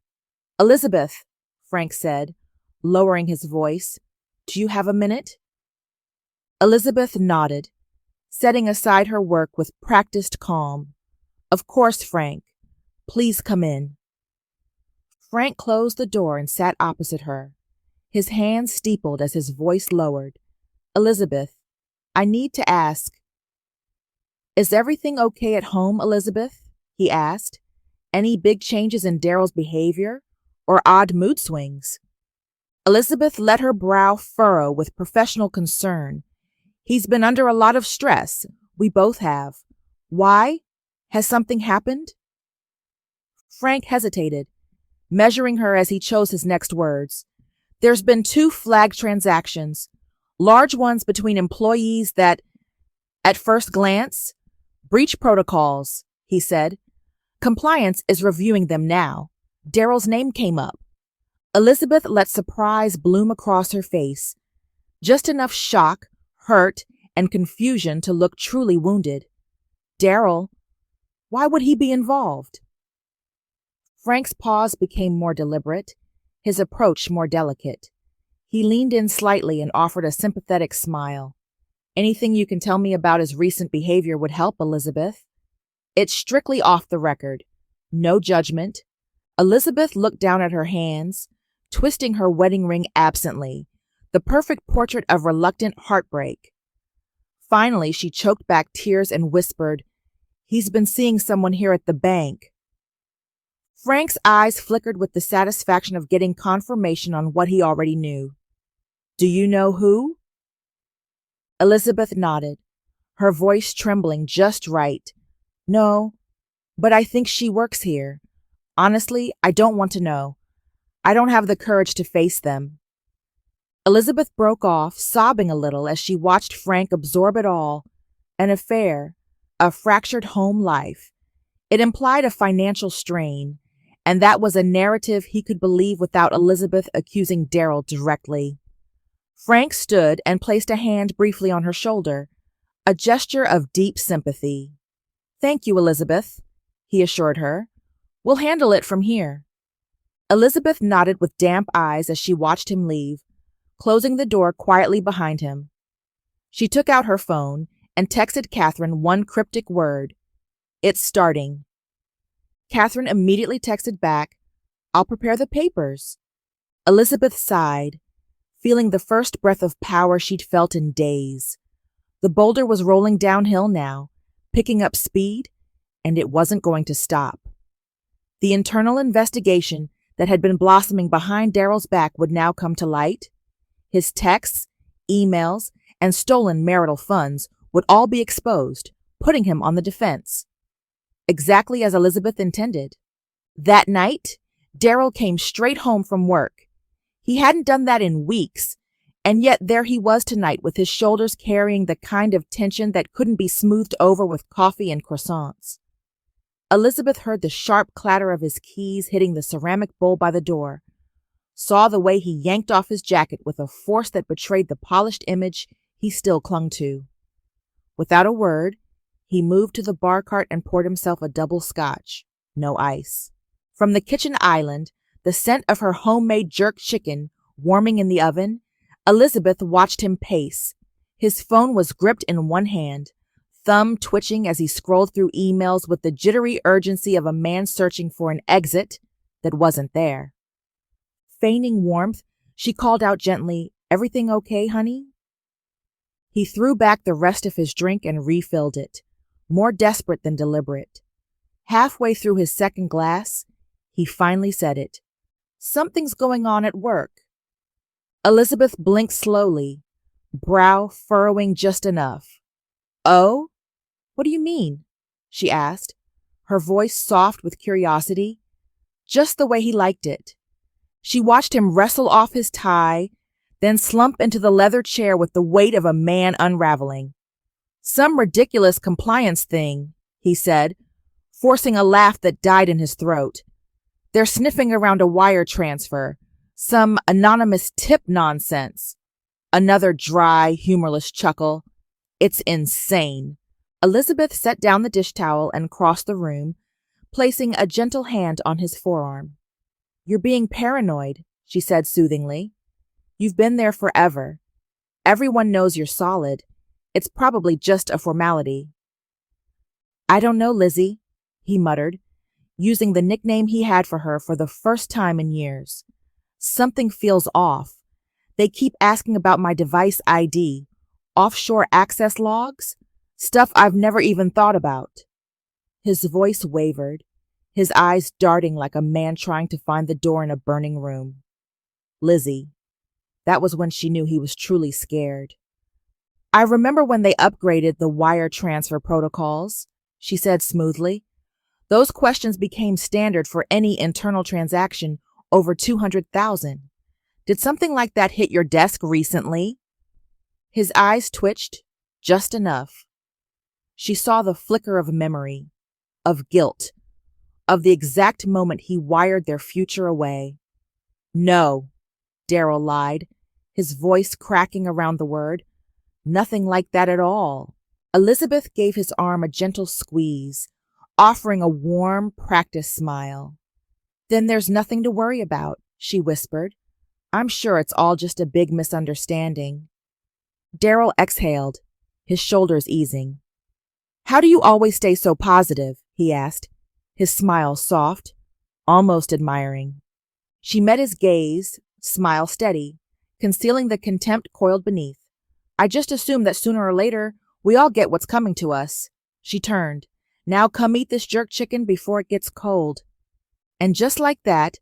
"Elizabeth," Frank said, lowering his voice, "do you have a minute?" Elizabeth nodded, setting aside her work with practiced calm. "Of course, Frank. Please come in." Frank closed the door and sat opposite her, his hands steepled as his voice lowered. "Elizabeth, I need to ask." "Is everything okay at home, Elizabeth?" he asked. "Any big changes in Daryl's behavior or odd mood swings?" Elizabeth let her brow furrow with professional concern. "He's been under a lot of stress. We both have. Why? Has something happened?" Frank hesitated, measuring her as he chose his next words. "There's been 2 flagged transactions, large ones between employees that, at first glance, breach protocols," he said. "Compliance is reviewing them now. Daryl's name came up." Elizabeth let surprise bloom across her face, just enough shock, hurt, and confusion to look truly wounded. Daryl, why would he be involved? Frank's pause became more deliberate, his approach more delicate. He leaned in slightly and offered a sympathetic smile. "Anything you can tell me about his recent behavior would help, Elizabeth. It's strictly off the record. No judgment." Elizabeth looked down at her hands, twisting her wedding ring absently, the perfect portrait of reluctant heartbreak. Finally, she choked back tears and whispered, "He's been seeing someone here at the bank." Frank's eyes flickered with the satisfaction of getting confirmation on what he already knew. "Do you know who?" Elizabeth nodded, her voice trembling just right. "No, but I think she works here. Honestly, I don't want to know. I don't have the courage to face them." Elizabeth broke off, sobbing a little as she watched Frank absorb it all. An affair, a fractured home life. It implied a financial strain, and that was a narrative he could believe without Elizabeth accusing Daryl directly. Frank stood and placed a hand briefly on her shoulder, a gesture of deep sympathy. "Thank you, Elizabeth," he assured her. "We'll handle it from here." Elizabeth nodded with damp eyes as she watched him leave, closing the door quietly behind him. She took out her phone and texted Catherine one cryptic word, "It's starting." Catherine immediately texted back, "I'll prepare the papers." Elizabeth sighed, feeling the first breath of power she'd felt in days. The boulder was rolling downhill now, picking up speed, and it wasn't going to stop. The internal investigation that had been blossoming behind Daryl's back would now come to light. His texts, emails, and stolen marital funds would all be exposed, putting him on the defense. Exactly as Elizabeth intended. That night, Daryl came straight home from work. He hadn't done that in weeks, and yet there he was tonight with his shoulders carrying the kind of tension that couldn't be smoothed over with coffee and croissants. Elizabeth heard the sharp clatter of his keys hitting the ceramic bowl by the door, saw the way he yanked off his jacket with a force that betrayed the polished image he still clung to. Without a word, he moved to the bar cart and poured himself a double scotch, no ice. From the kitchen island, the scent of her homemade jerk chicken warming in the oven, Elizabeth watched him pace. His phone was gripped in one hand, thumb twitching as he scrolled through emails with the jittery urgency of a man searching for an exit that wasn't there. Feigning warmth, she called out gently, "Everything okay, honey?" He threw back the rest of his drink and refilled it, more desperate than deliberate. Halfway through his second glass, he finally said it. "Something's going on at work." Elizabeth blinked slowly, brow furrowing just enough. "Oh? What do you mean?" she asked, her voice soft with curiosity, just the way he liked it. She watched him wrestle off his tie, then slump into the leather chair with the weight of a man unraveling. "Some ridiculous compliance thing," he said, forcing a laugh that died in his throat. "They're sniffing around a wire transfer, some anonymous tip nonsense." Another dry, humorless chuckle. "It's insane." Elizabeth set down the dish towel and crossed the room, placing a gentle hand on his forearm. "You're being paranoid," she said soothingly. "You've been there forever. Everyone knows you're solid. It's probably just a formality." "I don't know, Lizzie," he muttered, using the nickname he had for her for the first time in years. "Something feels off. They keep asking about my device ID, offshore access logs, stuff I've never even thought about." His voice wavered, his eyes darting like a man trying to find the door in a burning room. Lizzie. That was when she knew he was truly scared. "I remember when they upgraded the wire transfer protocols," she said smoothly. "Those questions became standard for any internal transaction over 200,000. Did something like that hit your desk recently?" His eyes twitched, just enough. She saw the flicker of memory, of guilt, of the exact moment he wired their future away. "No," Daryl lied, his voice cracking around the word. "Nothing like that at all." Elizabeth gave his arm a gentle squeeze, offering a warm, practiced smile. "Then there's nothing to worry about," she whispered. "I'm sure it's all just a big misunderstanding." Daryl exhaled, his shoulders easing. "How do you always stay so positive?" he asked, his smile soft, almost admiring. She met his gaze, smile steady, concealing the contempt coiled beneath. "I just assume that sooner or later we all get what's coming to us." She turned. "Now come eat this jerk chicken before it gets cold." And just like that,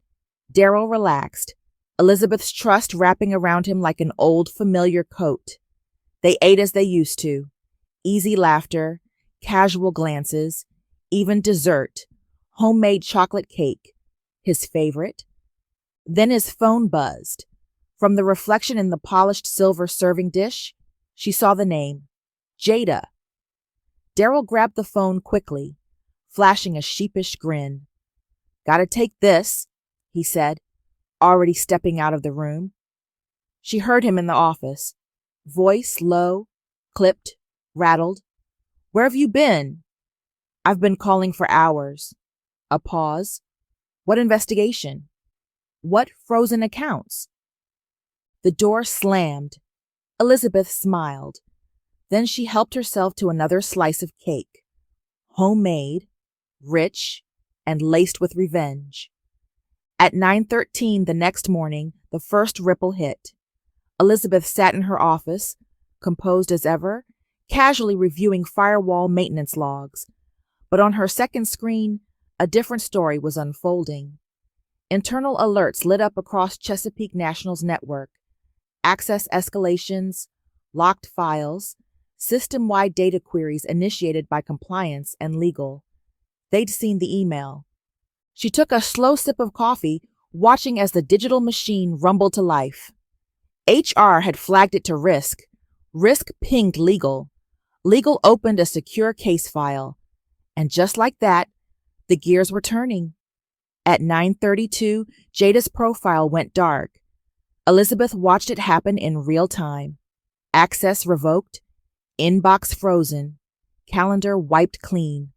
Daryl relaxed, Elizabeth's trust wrapping around him like an old familiar coat. They ate as they used to. Easy laughter, casual glances, even dessert, homemade chocolate cake, his favorite. Then his phone buzzed. From the reflection in the polished silver serving dish, she saw the name, Jada. Daryl grabbed the phone quickly, flashing a sheepish grin. "Gotta take this," he said, already stepping out of the room. She heard him in the office, voice low, clipped, rattled. "Where have you been?" "I've been calling for hours." A pause. "What investigation?" "What frozen accounts?" The door slammed. Elizabeth smiled. Then she helped herself to another slice of cake. Homemade, rich, and laced with revenge. At 9:13 the next morning, the first ripple hit. Elizabeth sat in her office, composed as ever, casually reviewing firewall maintenance logs. But on her second screen, a different story was unfolding. Internal alerts lit up across Chesapeake National's network. Access escalations, locked files, system-wide data queries initiated by compliance and legal. They'd seen the email. She took a slow sip of coffee, watching as the digital machine rumbled to life. HR had flagged it to Risk. Risk pinged Legal. Legal opened a secure case file. And just like that, The gears were turning. At 9:32, Jada's profile went dark. Elizabeth watched it happen in real time. Access revoked, inbox frozen, calendar wiped clean,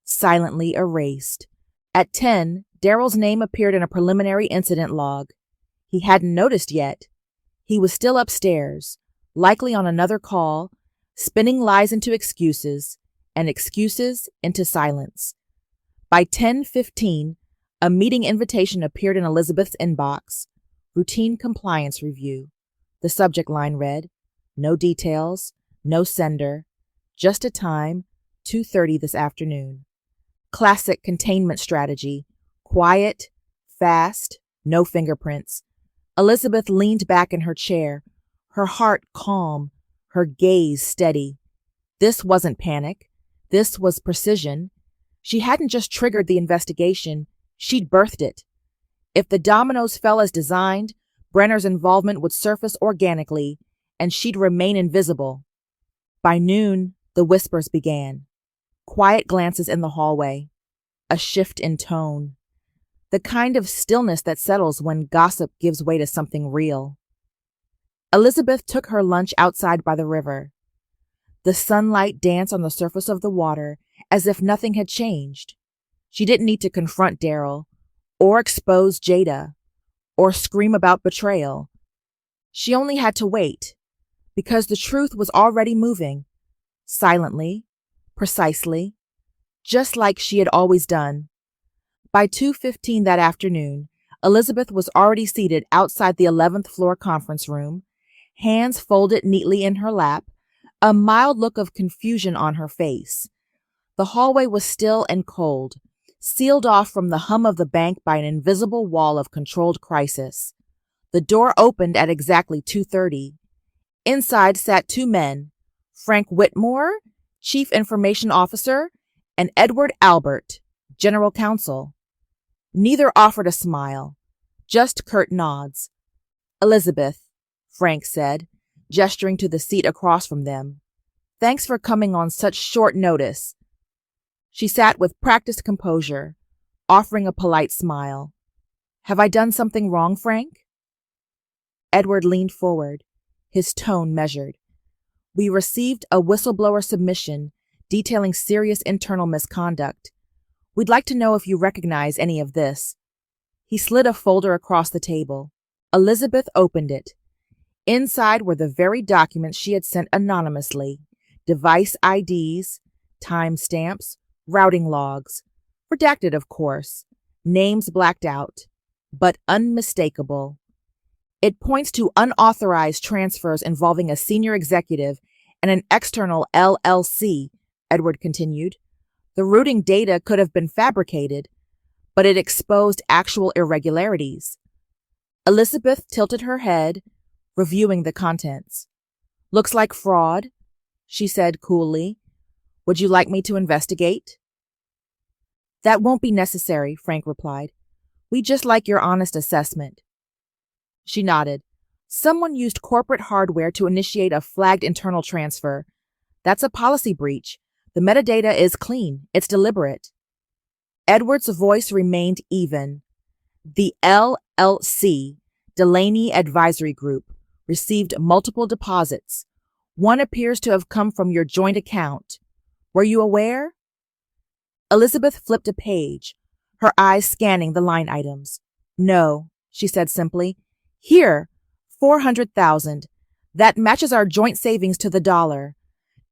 silently erased. At 10, Daryl's name appeared in a preliminary incident log. He hadn't noticed yet. He was still upstairs, likely on another call, spinning lies into excuses, and excuses into silence. By 10:15, a meeting invitation appeared in Elizabeth's inbox. Routine compliance review. The subject line read, "No details, no sender, just a time, 2:30 this afternoon." Classic containment strategy. Quiet, fast, no fingerprints. Elizabeth leaned back in her chair, her heart calm, her gaze steady. This wasn't panic. This was precision. She hadn't just triggered the investigation, she'd birthed it. If the dominoes fell as designed, Brenner's involvement would surface organically, and she'd remain invisible. By noon, the whispers began. Quiet glances in the hallway. A shift in tone. The kind of stillness that settles when gossip gives way to something real. Elizabeth took her lunch outside by the river. The sunlight danced on the surface of the water as if nothing had changed. She didn't need to confront Daryl, or expose Jada, or scream about betrayal. She only had to wait, because the truth was already moving, silently, precisely, just like she had always done. By 2:15 that afternoon, Elizabeth was already seated outside the 11th floor conference room, hands folded neatly in her lap, a mild look of confusion on her face. The hallway was still and cold, sealed off from the hum of the bank by an invisible wall of controlled crisis. The door opened at exactly 2:30. Inside sat two men, Frank Whitmore, Chief Information Officer, and Edward Albert, General Counsel. Neither offered a smile, just curt nods. "Elizabeth," Frank said, gesturing to the seat across from them. "Thanks for coming on such short notice." She sat with practiced composure, offering a polite smile. "Have I done something wrong, Frank?" Edward leaned forward, his tone measured. "We received a whistleblower submission detailing serious internal misconduct. We'd like to know if you recognize any of this." He slid a folder across the table. Elizabeth opened it. Inside were the very documents she had sent anonymously: device IDs, timestamps, routing logs. Redacted, of course. Names blacked out, but unmistakable. "It points to unauthorized transfers involving a senior executive and an external LLC," Edward continued. "The routing data could have been fabricated, but it exposed actual irregularities." Elizabeth tilted her head, reviewing the contents. "Looks like fraud," she said coolly. "Would you like me to investigate?" "That won't be necessary," Frank replied. "We'd just like your honest assessment." She nodded. "Someone used corporate hardware to initiate a flagged internal transfer. That's a policy breach. The metadata is clean. It's deliberate." Edward's voice remained even. "The LLC, Delaney Advisory Group, received multiple deposits. One appears to have come from your joint account. Were you aware?" Elizabeth flipped a page, her eyes scanning the line items. "No," she said simply. "Here, 400,000. That matches our joint savings to the dollar.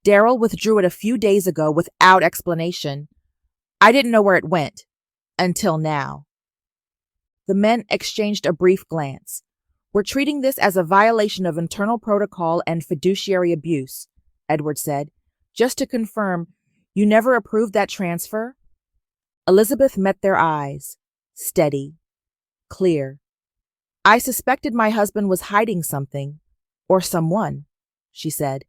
Daryl withdrew it a few days ago without explanation. I didn't know where it went. Until now." The men exchanged a brief glance. "We're treating this as a violation of internal protocol and fiduciary abuse," Edward said. "Just to confirm, you never approved that transfer?" Elizabeth met their eyes. Steady. Clear. "I suspected my husband was hiding something, or someone," she said.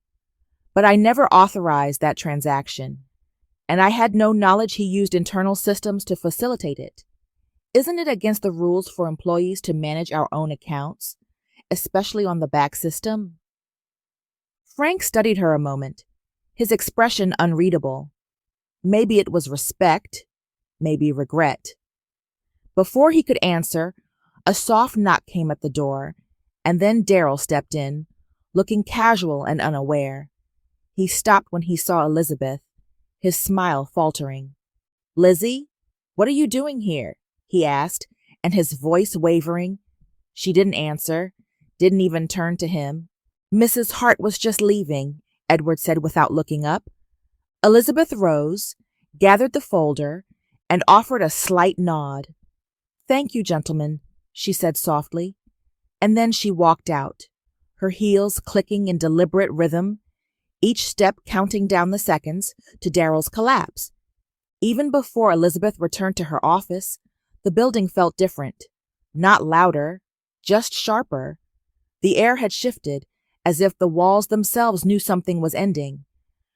"But I never authorized that transaction, and I had no knowledge he used internal systems to facilitate it. Isn't it against the rules for employees to manage our own accounts, especially on the back system?" Frank studied her a moment, his expression unreadable. Maybe it was respect, maybe regret. Before he could answer, a soft knock came at the door, and then Daryl stepped in, looking casual and unaware. He stopped when he saw Elizabeth, his smile faltering. "Lizzie, what are you doing here?" he asked, and his voice wavering. She didn't answer, didn't even turn to him. "Mrs. Hart was just leaving," Edward said without looking up. Elizabeth rose, gathered the folder, and offered a slight nod. "Thank you, gentlemen," she said softly, and then she walked out, her heels clicking in deliberate rhythm, each step counting down the seconds to Daryl's collapse. Even before Elizabeth returned to her office, the building felt different. Not louder, just sharper. The air had shifted, as if the walls themselves knew something was ending.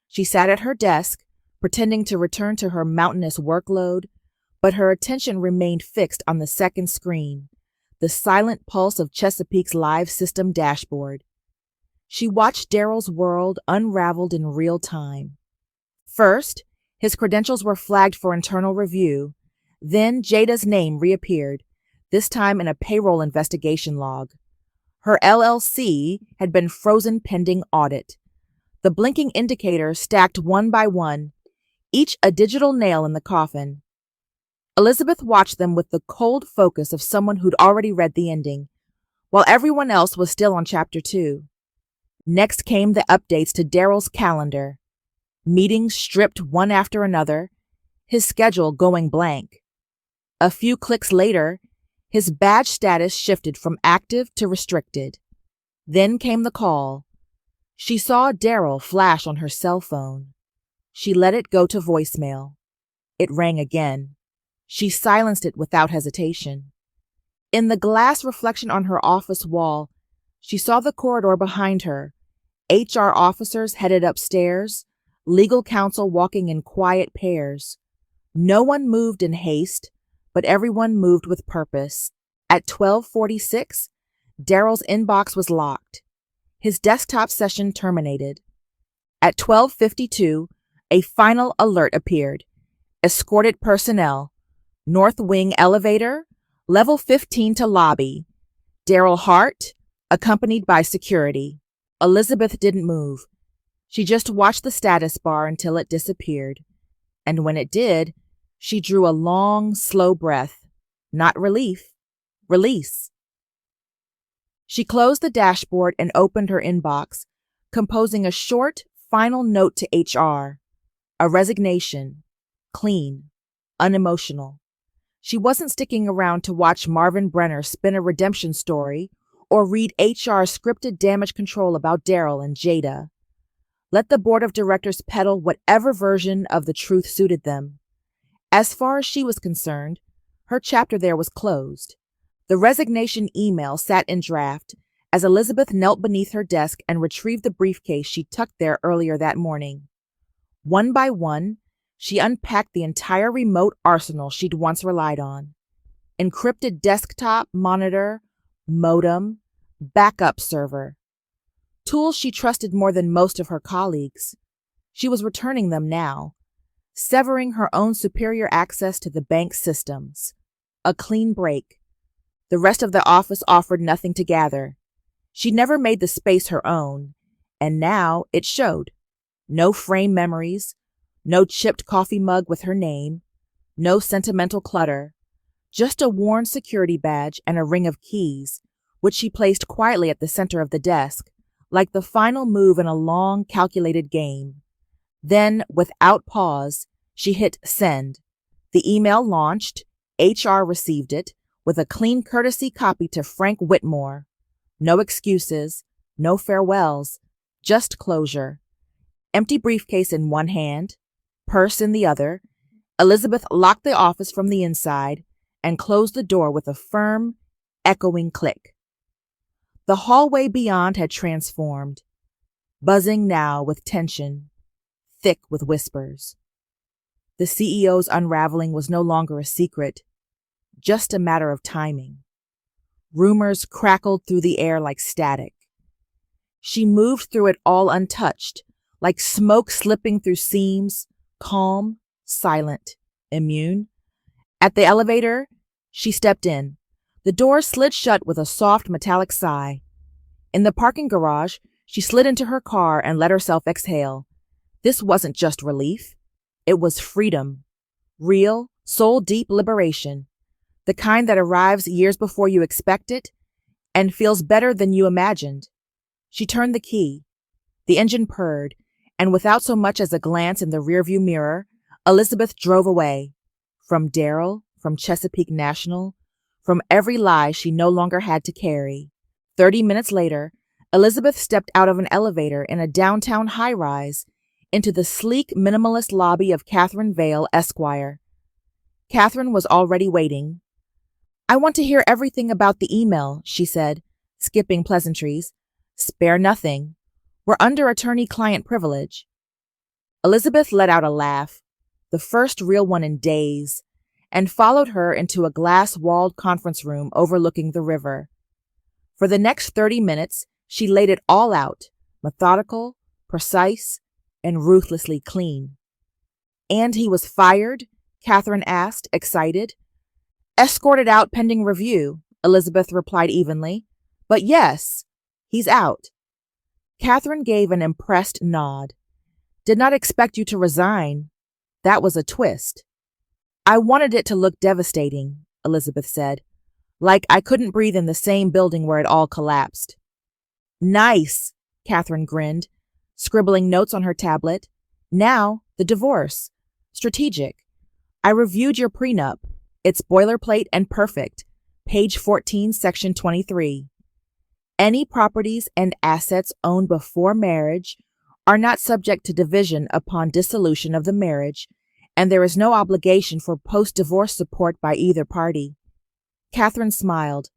She sat at her desk, pretending to return to her mountainous workload, but her attention remained fixed on the second screen, the silent pulse of Chesapeake's live system dashboard. She watched Daryl's world unraveled in real time. First, his credentials were flagged for internal review. Then Jada's name reappeared, this time in a payroll investigation log. Her LLC had been frozen pending audit. The blinking indicators stacked one by one, each a digital nail in the coffin. Elizabeth watched them with the cold focus of someone who'd already read the ending, while everyone else was still on Chapter 2. Next came the updates to Daryl's calendar. Meetings stripped one after another, his schedule going blank. A few clicks later, his badge status shifted from active to restricted. Then came the call. She saw Daryl flash on her cell phone. She let it go to voicemail. It rang again. She silenced it without hesitation. In the glass reflection on her office wall, she saw the corridor behind her. HR officers headed upstairs, legal counsel walking in quiet pairs. No one moved in haste, but everyone moved with purpose. At 12:46, Daryl's inbox was locked. His desktop session terminated. At 12:52, a final alert appeared. Escorted personnel. North Wing elevator, level 15 to lobby. Daryl Hart, accompanied by security. Elizabeth didn't move. She just watched the status bar until it disappeared. And when it did, she drew a long, slow breath. Not relief, release. She closed the dashboard and opened her inbox, composing a short, final note to HR. A resignation. Clean. Unemotional. She wasn't sticking around to watch Marvin Brenner spin a redemption story or read HR's scripted damage control about Daryl and Jada. Let the board of directors peddle whatever version of the truth suited them. As far as she was concerned, her chapter there was closed. The resignation email sat in draft as Elizabeth knelt beneath her desk and retrieved the briefcase she tucked there earlier that morning. One by one, she unpacked the entire remote arsenal she'd once relied on. Encrypted desktop, monitor, modem, backup server. Tools she trusted more than most of her colleagues. She was returning them now, severing her own superior access to the bank's systems. A clean break. The rest of the office offered nothing to gather. She'd never made the space her own, and now it showed. No frame memories, no chipped coffee mug with her name, no sentimental clutter, just a worn security badge and a ring of keys, which she placed quietly at the center of the desk, like the final move in a long, calculated game. Then, without pause, she hit send. The email launched, HR received it, with a clean courtesy copy to Frank Whitmore. No excuses, no farewells, just closure. Empty briefcase in one hand, purse in the other, Elizabeth locked the office from the inside and closed the door with a firm, echoing click. The hallway beyond had transformed, buzzing now with tension, thick with whispers. The CEO's unraveling was no longer a secret, just a matter of timing. Rumors crackled through the air like static. She moved through it all untouched, like smoke slipping through seams, calm, silent, immune, At the elevator, she stepped in. The door slid shut with a soft metallic sigh. In the parking garage, she slid into her car and let herself exhale. This wasn't just relief. It was freedom. Real, soul-deep liberation. The kind that arrives years before you expect it and feels better than you imagined. She turned the key. The engine purred, and without so much as a glance in the rearview mirror, Elizabeth drove away. From Daryl, from Chesapeake National, from every lie she no longer had to carry. 30 minutes later, Elizabeth stepped out of an elevator in a downtown high-rise into the sleek, minimalist lobby of Catherine Vale, Esquire. Catherine was already waiting. "I want to hear everything about the email," she said, skipping pleasantries. "Spare nothing. We're under attorney-client privilege." Elizabeth let out a laugh, the first real one in days, and followed her into a glass-walled conference room overlooking the river. For the next 30 minutes, she laid it all out, methodical, precise, and ruthlessly clean. "And he was fired?" Catherine asked, excited. "Escorted out pending review," Elizabeth replied evenly. "But yes, he's out." Catherine gave an impressed nod. "Did not expect you to resign. That was a twist." "I wanted it to look devastating," Elizabeth said. "Like I couldn't breathe in the same building where it all collapsed." "Nice," Catherine grinned, scribbling notes on her tablet. "Now, the divorce. Strategic. I reviewed your prenup. It's boilerplate and perfect. Page 14, section 23. Any properties and assets owned before marriage are not subject to division upon dissolution of the marriage, and there is no obligation for post-divorce support by either party." Catherine smiled.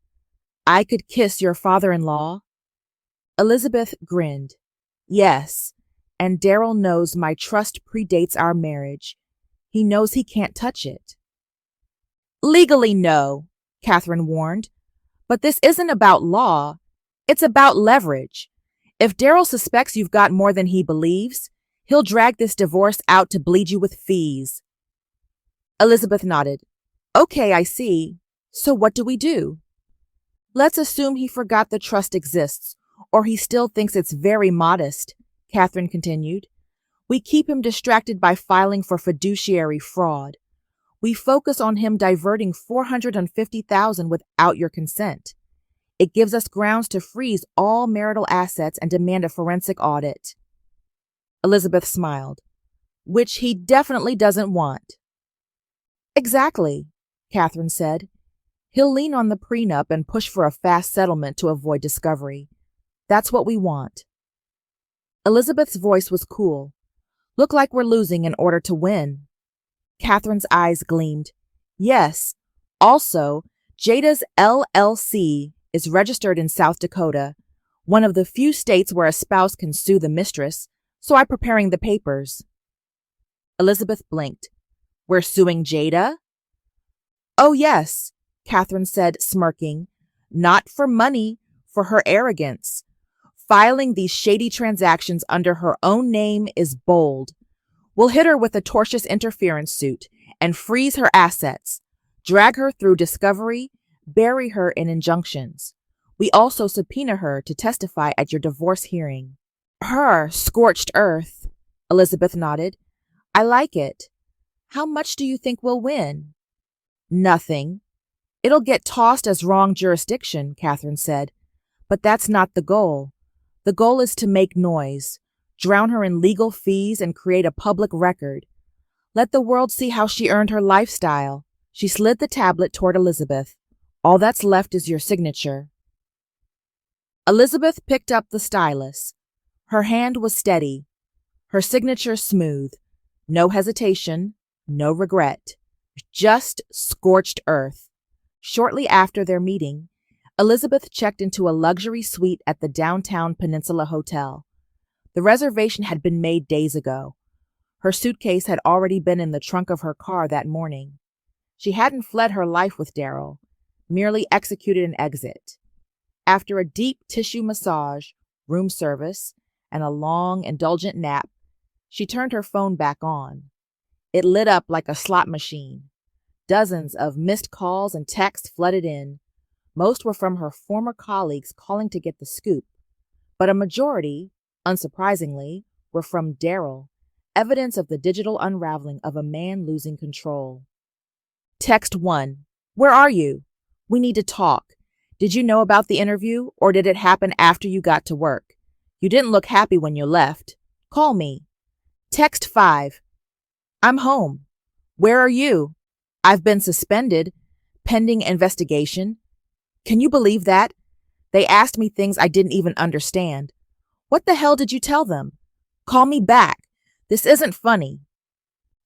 "I could kiss your father-in-law?" Elizabeth grinned. "Yes, and Daryl knows my trust predates our marriage. He knows he can't touch it." "Legally, no," Catherine warned. "But this isn't about law. It's about leverage. If Daryl suspects you've got more than he believes, he'll drag this divorce out to bleed you with fees." Elizabeth nodded. "Okay, I see. So what do we do?" "Let's assume he forgot the trust exists, or he still thinks it's very modest," Catherine continued. "We keep him distracted by filing for fiduciary fraud. We focus on him diverting $450,000 without your consent. It gives us grounds to freeze all marital assets and demand a forensic audit." Elizabeth smiled. "Which he definitely doesn't want." "Exactly," Catherine said. "He'll lean on the prenup and push for a fast settlement to avoid discovery. That's what we want." Elizabeth's voice was cool. "Look like we're losing in order to win." Catherine's eyes gleamed. "Yes. Also, Jada's LLC is registered in South Dakota, one of the few states where a spouse can sue the mistress, so I'm preparing the papers." Elizabeth blinked. "We're suing Jada?" "Oh, yes," Catherine said, smirking. "Not for money, for her arrogance. Filing these shady transactions under her own name is bold. We'll hit her with a tortious interference suit and freeze her assets, drag her through discovery, bury her in injunctions. We also subpoena her to testify at your divorce hearing." "Her scorched earth," Elizabeth nodded. "I like it. How much do you think we'll win?" "Nothing. It'll get tossed as wrong jurisdiction," Catherine said. "But that's not the goal. The goal is to make noise, drown her in legal fees, and create a public record. Let the world see how she earned her lifestyle." She slid the tablet toward Elizabeth. "All that's left is your signature." Elizabeth picked up the stylus. Her hand was steady, her signature smooth. No hesitation, no regret. Just scorched earth. Shortly after their meeting, Elizabeth checked into a luxury suite at the downtown Peninsula Hotel. The reservation had been made days ago. Her suitcase had already been in the trunk of her car that morning. She hadn't fled her life with Daryl, merely executed an exit. After a deep tissue massage, room service, and a long, indulgent nap, she turned her phone back on. It lit up like a slot machine. Dozens of missed calls and texts flooded in. Most were from her former colleagues calling to get the scoop, but a majority, unsurprisingly, were from Daryl, evidence of the digital unraveling of a man losing control. Text 1. Where are you? We need to talk. Did you know about the interview, or did it happen after you got to work? You didn't look happy when you left. Call me. Text 5. I'm home. Where are you? I've been suspended, pending investigation. Can you believe that? They asked me things I didn't even understand. What the hell did you tell them? Call me back. This isn't funny.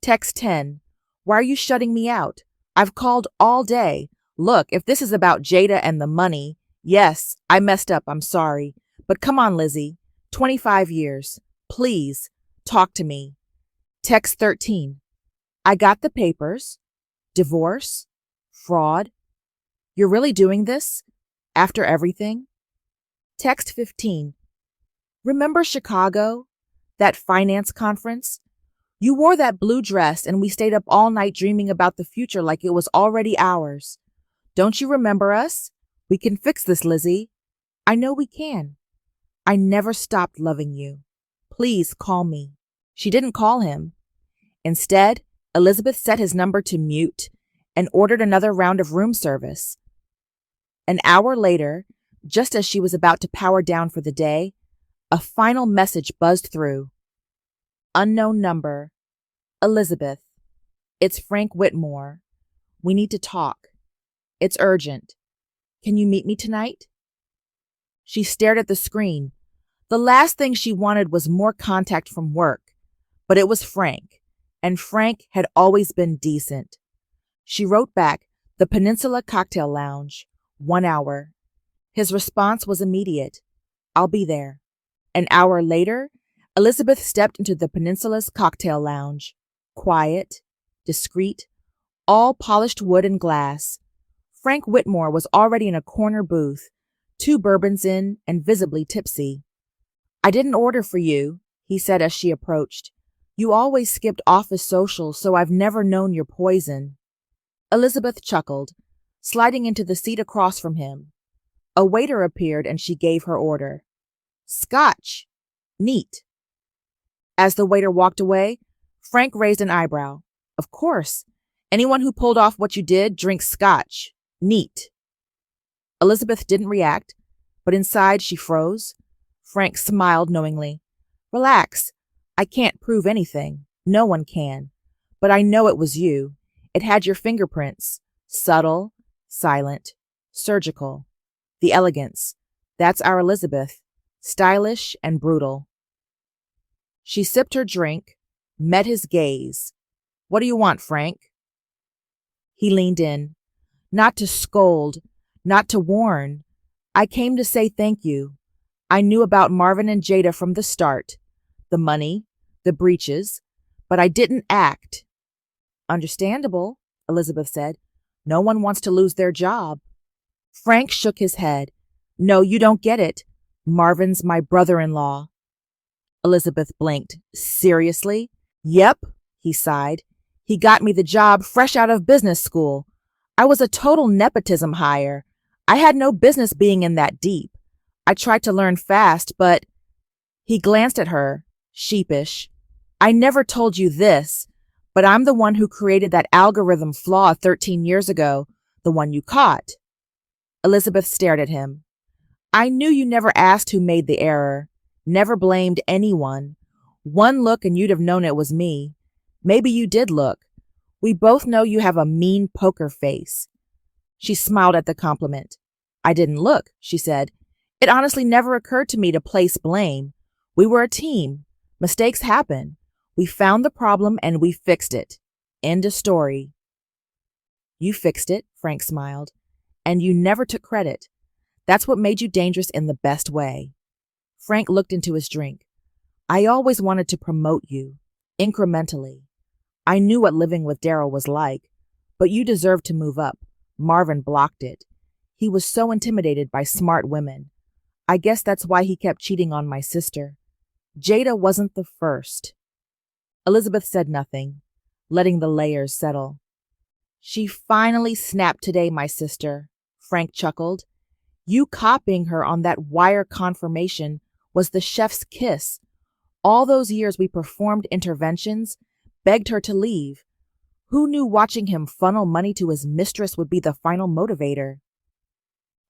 Text 10. Why are you shutting me out? I've called all day. Look, if this is about Jada and the money, yes, I messed up, I'm sorry. But come on, Lizzie. 25 years. Please, talk to me. Text 13. I got the papers. Divorce? Fraud? You're really doing this? After everything? Text 15. Remember Chicago? That finance conference? You wore that blue dress and we stayed up all night dreaming about the future like it was already ours. Don't you remember us? We can fix this, Lizzie. I know we can. I never stopped loving you. Please call me. She didn't call him. Instead, Elizabeth set his number to mute and ordered another round of room service. An hour later, just as she was about to power down for the day, a final message buzzed through. Unknown number. Elizabeth. It's Frank Whitmore. We need to talk. It's urgent. Can you meet me tonight? She stared at the screen. The last thing she wanted was more contact from work, but it was Frank, and Frank had always been decent. She wrote back, the Peninsula Cocktail Lounge, 1 hour. His response was immediate. I'll be there. An hour later, Elizabeth stepped into the Peninsula's cocktail lounge. Quiet, discreet, all polished wood and glass. Frank Whitmore was already in a corner booth, 2 bourbons in and visibly tipsy. I didn't order for you, he said as she approached. You always skipped office socials, so I've never known your poison. Elizabeth chuckled, sliding into the seat across from him. A waiter appeared and she gave her order. Scotch. Neat. As the waiter walked away, Frank raised an eyebrow. Of course. Anyone who pulled off what you did drinks scotch. Neat. Elizabeth didn't react, but inside she froze. Frank smiled knowingly. Relax. I can't prove anything. No one can. But I know it was you. It had your fingerprints. Subtle, silent, surgical. The elegance. That's our Elizabeth. Stylish and brutal. She sipped her drink, met his gaze. What do you want, Frank? He leaned in. Not to scold, not to warn. I came to say thank you. I knew about Marvin and Jada from the start. The money, the breaches, but I didn't act. Understandable, Elizabeth said. No one wants to lose their job. Frank shook his head. No, you don't get it. Marvin's my brother-in-law. Elizabeth blinked. Seriously? Yep, he sighed. He got me the job fresh out of business school. I was a total nepotism hire. I had no business being in that deep. I tried to learn fast, but... He glanced at her, sheepish. I never told you this, but I'm the one who created that algorithm flaw 13 years ago, the one you caught. Elizabeth stared at him. I knew you never asked who made the error, never blamed anyone. One look and you'd have known it was me. Maybe you did look. We both know you have a mean poker face. She smiled at the compliment. I didn't look, she said. It honestly never occurred to me to place blame. We were a team. Mistakes happen. We found the problem and we fixed it. End of story. You fixed it, Frank smiled. And you never took credit. That's what made you dangerous in the best way. Frank looked into his drink. I always wanted to promote you, incrementally. I knew what living with Daryl was like, but you deserved to move up. Marvin blocked it. He was so intimidated by smart women. I guess that's why he kept cheating on my sister. Jada wasn't the first. Elizabeth said nothing, letting the layers settle. She finally snapped today, my sister, Frank chuckled. You copying her on that wire confirmation was the chef's kiss. All those years we performed interventions, begged her to leave. Who knew watching him funnel money to his mistress would be the final motivator?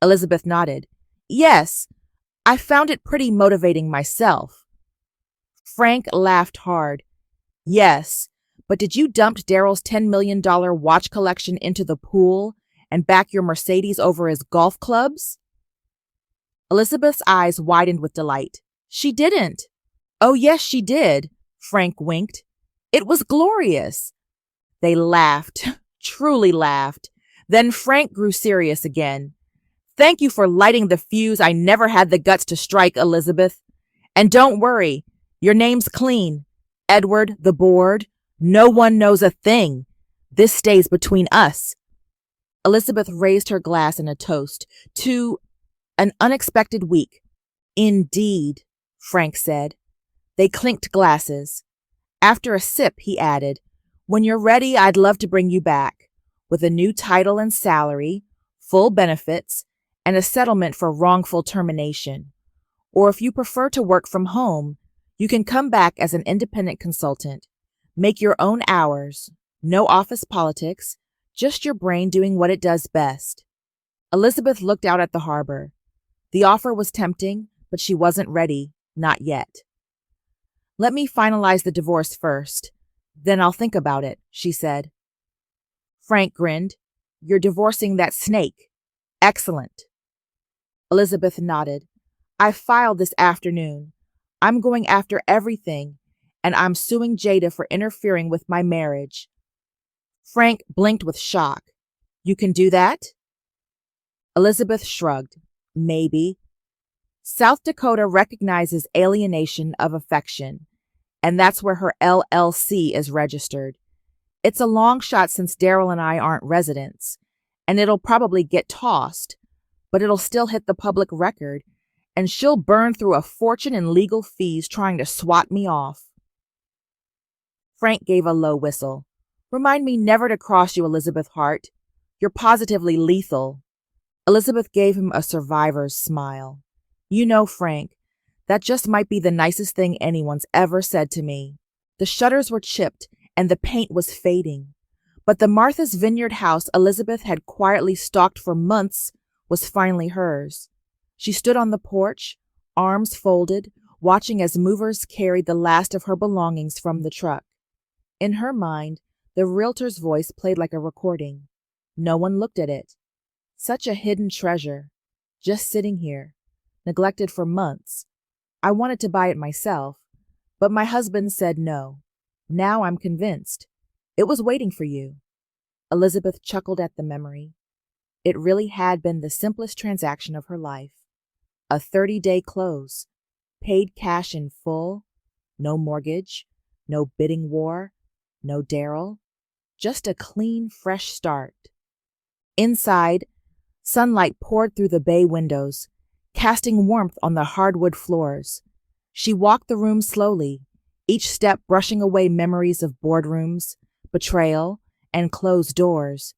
Elizabeth nodded. Yes, I found it pretty motivating myself. Frank laughed hard. Yes, but did you dump Daryl's $10 million watch collection into the pool and back your Mercedes over his golf clubs? Elizabeth's eyes widened with delight. She didn't. Oh, yes, she did, Frank winked. It was glorious. They laughed, truly laughed. Then Frank grew serious again. Thank you for lighting the fuse I never had the guts to strike, Elizabeth. And don't worry, your name's clean. Edward, the board. No one knows a thing. This stays between us. Elizabeth raised her glass in a toast to an unexpected week. Indeed, Frank said. They clinked glasses. After a sip, he added, When you're ready, I'd love to bring you back, with a new title and salary, full benefits, and a settlement for wrongful termination. Or if you prefer to work from home, you can come back as an independent consultant. Make your own hours, no office politics, just your brain doing what it does best. Elizabeth looked out at the harbor. The offer was tempting, but she wasn't ready, not yet. Let me finalize the divorce first. Then I'll think about it, she said. Frank grinned. You're divorcing that snake. Excellent. Elizabeth nodded. I filed this afternoon. I'm going after everything, and I'm suing Jada for interfering with my marriage. Frank blinked with shock. You can do that? Elizabeth shrugged. Maybe. South Dakota recognizes alienation of affection, and that's where her LLC is registered. It's a long shot since Daryl and I aren't residents, and it'll probably get tossed, but it'll still hit the public record, and she'll burn through a fortune in legal fees trying to swat me off. Frank gave a low whistle. Remind me never to cross you, Elizabeth Hart. You're positively lethal. Elizabeth gave him a survivor's smile. You know, Frank, that just might be the nicest thing anyone's ever said to me. The shutters were chipped and the paint was fading, but the Martha's Vineyard house Elizabeth had quietly stalked for months was finally hers. She stood on the porch, arms folded, watching as movers carried the last of her belongings from the truck. In her mind, the realtor's voice played like a recording. No one looked at it. Such a hidden treasure, just sitting here, neglected for months. I wanted to buy it myself, but my husband said no. Now I'm convinced. It was waiting for you. Elizabeth chuckled at the memory. It really had been the simplest transaction of her life. A 30-day close, paid cash in full, no mortgage, no bidding war, no Daryl, just a clean, fresh start. Inside, sunlight poured through the bay windows, casting warmth on the hardwood floors. She walked the room slowly, each step brushing away memories of boardrooms, betrayal, and closed doors.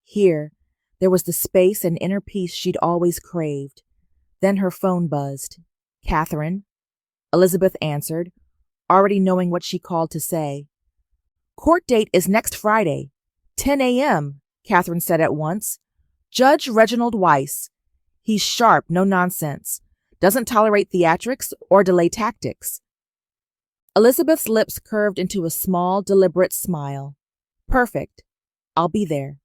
Here, there was the space and inner peace she'd always craved. Then her phone buzzed. Catherine? Elizabeth answered, already knowing what she called to say. Court date is next Friday, 10 a.m., Catherine said at once. Judge Reginald Weiss. He's sharp, no nonsense. Doesn't tolerate theatrics or delay tactics. Elizabeth's lips curved into a small, deliberate smile. Perfect. I'll be there.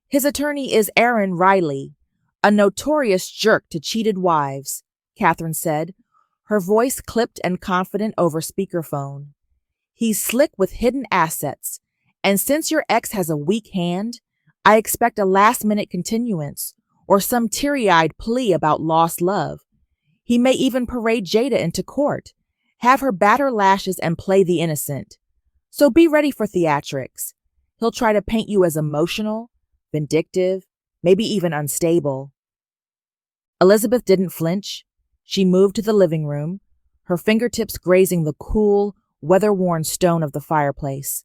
His attorney is Aaron Riley, a notorious jerk to cheated wives, Catherine said, her voice clipped and confident over speakerphone. He's slick with hidden assets, and since your ex has a weak hand, I expect a last-minute continuance or some teary-eyed plea about lost love. He may even parade Jada into court, have her bat her lashes and play the innocent. So be ready for theatrics. He'll try to paint you as emotional, vindictive, maybe even unstable. Elizabeth didn't flinch. She moved to the living room, her fingertips grazing the cool, weather-worn stone of the fireplace.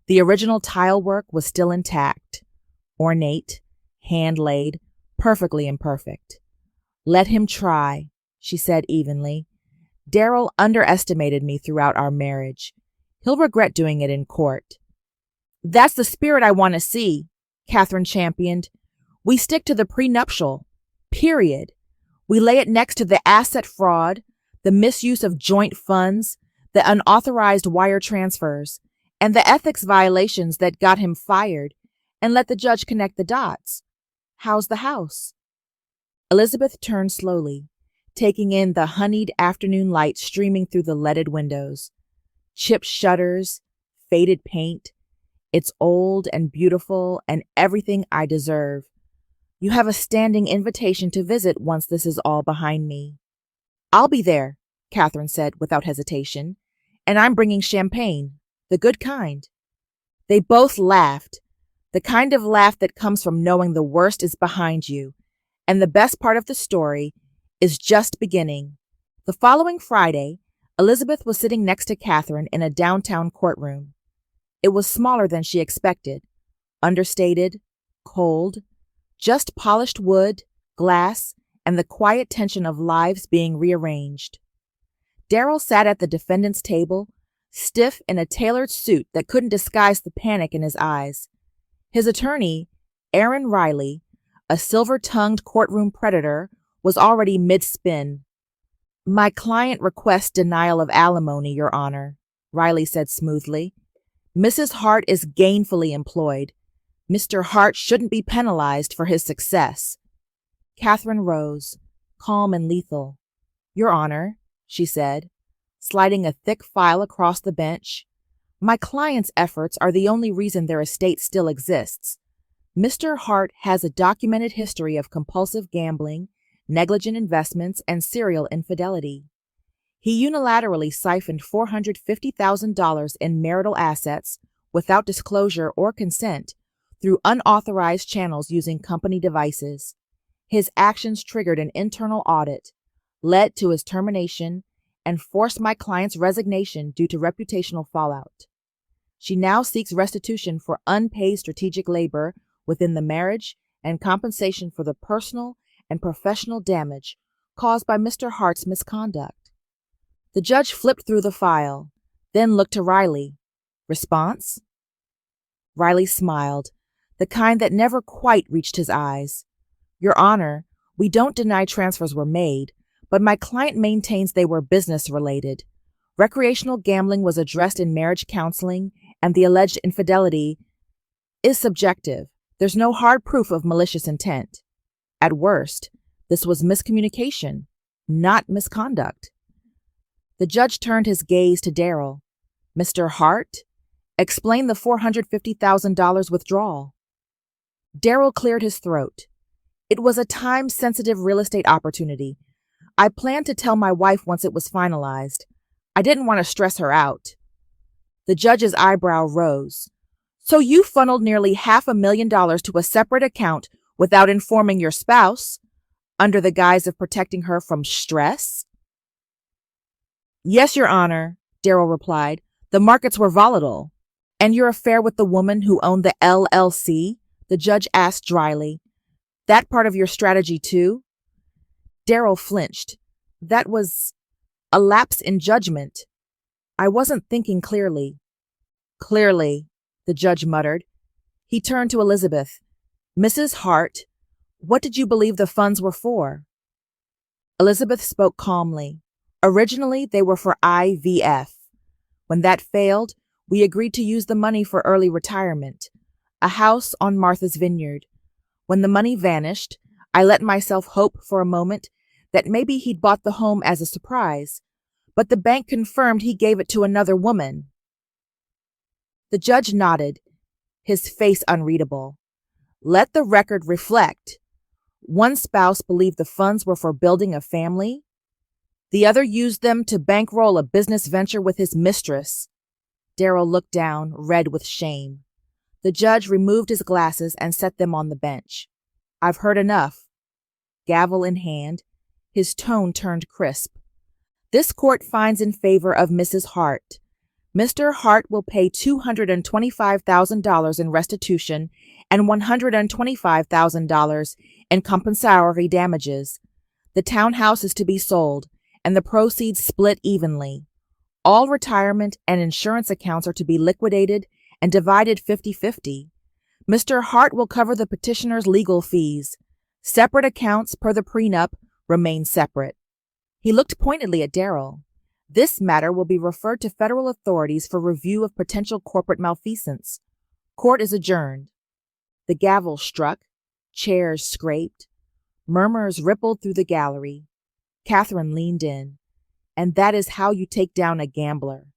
The original tile work was still intact, ornate, hand-laid, perfectly imperfect. "Let him try," she said evenly. "Daryl underestimated me throughout our marriage. He'll regret doing it in court." "That's the spirit I want to see," Catherine championed. "We stick to the prenuptial, period. We lay it next to the asset fraud, the misuse of joint funds, the unauthorized wire transfers, and the ethics violations that got him fired, and let the judge connect the dots. How's the house?" Elizabeth turned slowly, taking in the honeyed afternoon light streaming through the leaded windows. Chipped shutters, faded paint. It's old and beautiful and everything I deserve. You have a standing invitation to visit once this is all behind me. "I'll be there," Catherine said without hesitation, "and I'm bringing champagne, the good kind." They both laughed, the kind of laugh that comes from knowing the worst is behind you, and the best part of the story is just beginning. The following Friday, Elizabeth was sitting next to Catherine in a downtown courtroom. It was smaller than she expected, understated, cold, just polished wood, glass, and the quiet tension of lives being rearranged. Darryl sat at the defendant's table, stiff in a tailored suit that couldn't disguise the panic in his eyes. His attorney, Aaron Riley, a silver-tongued courtroom predator, was already mid-spin. "My client requests denial of alimony, Your Honor," Riley said smoothly. "Mrs. Hart is gainfully employed. Mr. Hart shouldn't be penalized for his success." Catherine rose, calm and lethal. "Your Honor," she said, sliding a thick file across the bench, "my client's efforts are the only reason their estate still exists. Mr. Hart has a documented history of compulsive gambling, negligent investments, and serial infidelity. He unilaterally siphoned $450,000 in marital assets without disclosure or consent through unauthorized channels using company devices. His actions triggered an internal audit, led to his termination, and forced my client's resignation due to reputational fallout. She now seeks restitution for unpaid strategic labor within the marriage and compensation for the personal and professional damage caused by Mr. Hart's misconduct." The judge flipped through the file, then looked to Riley. "Response?" Riley smiled, the kind that never quite reached his eyes. "Your Honor, we don't deny transfers were made, but my client maintains they were business-related. Recreational gambling was addressed in marriage counseling, and the alleged infidelity is subjective. There's no hard proof of malicious intent. At worst, this was miscommunication, not misconduct." The judge turned his gaze to Daryl. "Mr. Hart, explain the $450,000 withdrawal." Daryl cleared his throat. "It was a time-sensitive real estate opportunity. I planned to tell my wife once it was finalized. I didn't want to stress her out." The judge's eyebrow rose. "So you funneled nearly $500,000 to a separate account without informing your spouse, under the guise of protecting her from stress?" "Yes, Your Honor," Daryl replied. "The markets were volatile." "And your affair with the woman who owned the LLC?" the judge asked dryly. "That part of your strategy too?" Daryl flinched. "That was a lapse in judgment. I wasn't thinking clearly." "Clearly," the judge muttered. He turned to Elizabeth. "Mrs. Hart, what did you believe the funds were for?" Elizabeth spoke calmly. "Originally, they were for IVF. When that failed, we agreed to use the money for early retirement, a house on Martha's Vineyard. When the money vanished, I let myself hope for a moment that maybe he'd bought the home as a surprise, but the bank confirmed he gave it to another woman." The judge nodded, his face unreadable. "Let the record reflect. One spouse believed the funds were for building a family. The other used them to bankroll a business venture with his mistress." Daryl looked down, red with shame. The judge removed his glasses and set them on the bench. "I've heard enough." Gavel in hand, his tone turned crisp. "This court finds in favor of Mrs. Hart. Mr. Hart will pay $225,000 in restitution and $125,000 in compensatory damages. The townhouse is to be sold, and the proceeds split evenly. All retirement and insurance accounts are to be liquidated and divided 50-50. Mr. Hart will cover the petitioner's legal fees. Separate accounts per the prenup remain separate. He looked pointedly at Daryl. This matter will be referred to federal authorities for review of potential corporate malfeasance. Court is adjourned. The gavel struck, chairs scraped, murmurs rippled through the gallery. Catherine leaned in. And that is how you take down a gambler.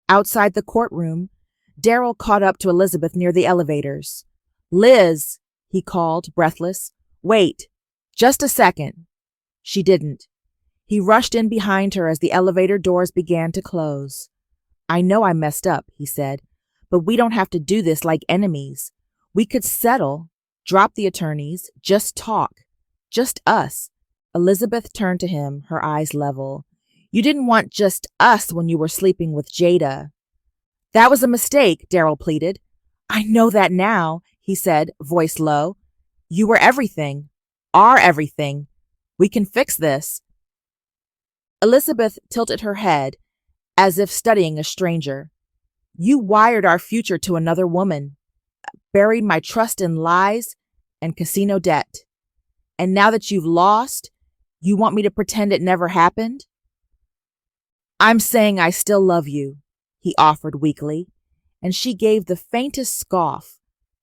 Outside the courtroom, Daryl caught up to Elizabeth near the elevators. "Liz," he called, breathless. "Wait, just a second." She didn't. He rushed in behind her as the elevator doors began to close. "I know I messed up," he said, "but we don't have to do this like enemies. We could settle, drop the attorneys, just talk. Just us." Elizabeth turned to him, her eyes level. "You didn't want just us when you were sleeping with Jada." "That was a mistake," Daryl pleaded. "I know that now," he said, voice low. "You were everything. Are everything. We can fix this." Elizabeth tilted her head, as if studying a stranger. "You wired our future to another woman, buried my trust in lies and casino debt. And now that you've lost, you want me to pretend it never happened?" "I'm saying I still love you," he offered weakly, and she gave the faintest scoff,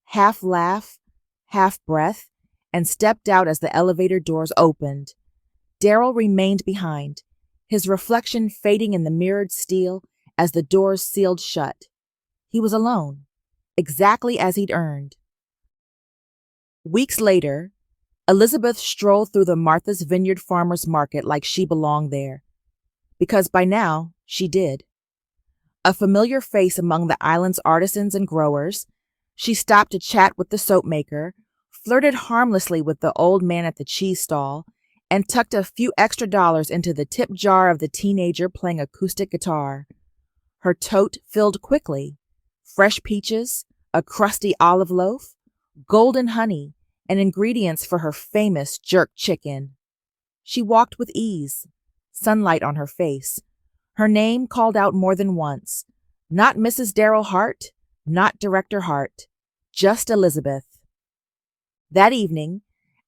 half laugh, half breath, and stepped out as the elevator doors opened. Daryl remained behind, his reflection fading in the mirrored steel as the doors sealed shut. He was alone, exactly as he'd earned. Weeks later, Elizabeth strolled through the Martha's Vineyard Farmers Market like she belonged there, because by now she did. A familiar face among the island's artisans and growers, she stopped to chat with the soap maker, flirted harmlessly with the old man at the cheese stall, and tucked a few extra dollars into the tip jar of the teenager playing acoustic guitar. Her tote filled quickly. Fresh peaches, a crusty olive loaf, golden honey, and ingredients for her famous jerk chicken. She walked with ease, sunlight on her face. Her name called out more than once. Not Mrs. Daryl Hart, not Director Hart, just Elizabeth. That evening,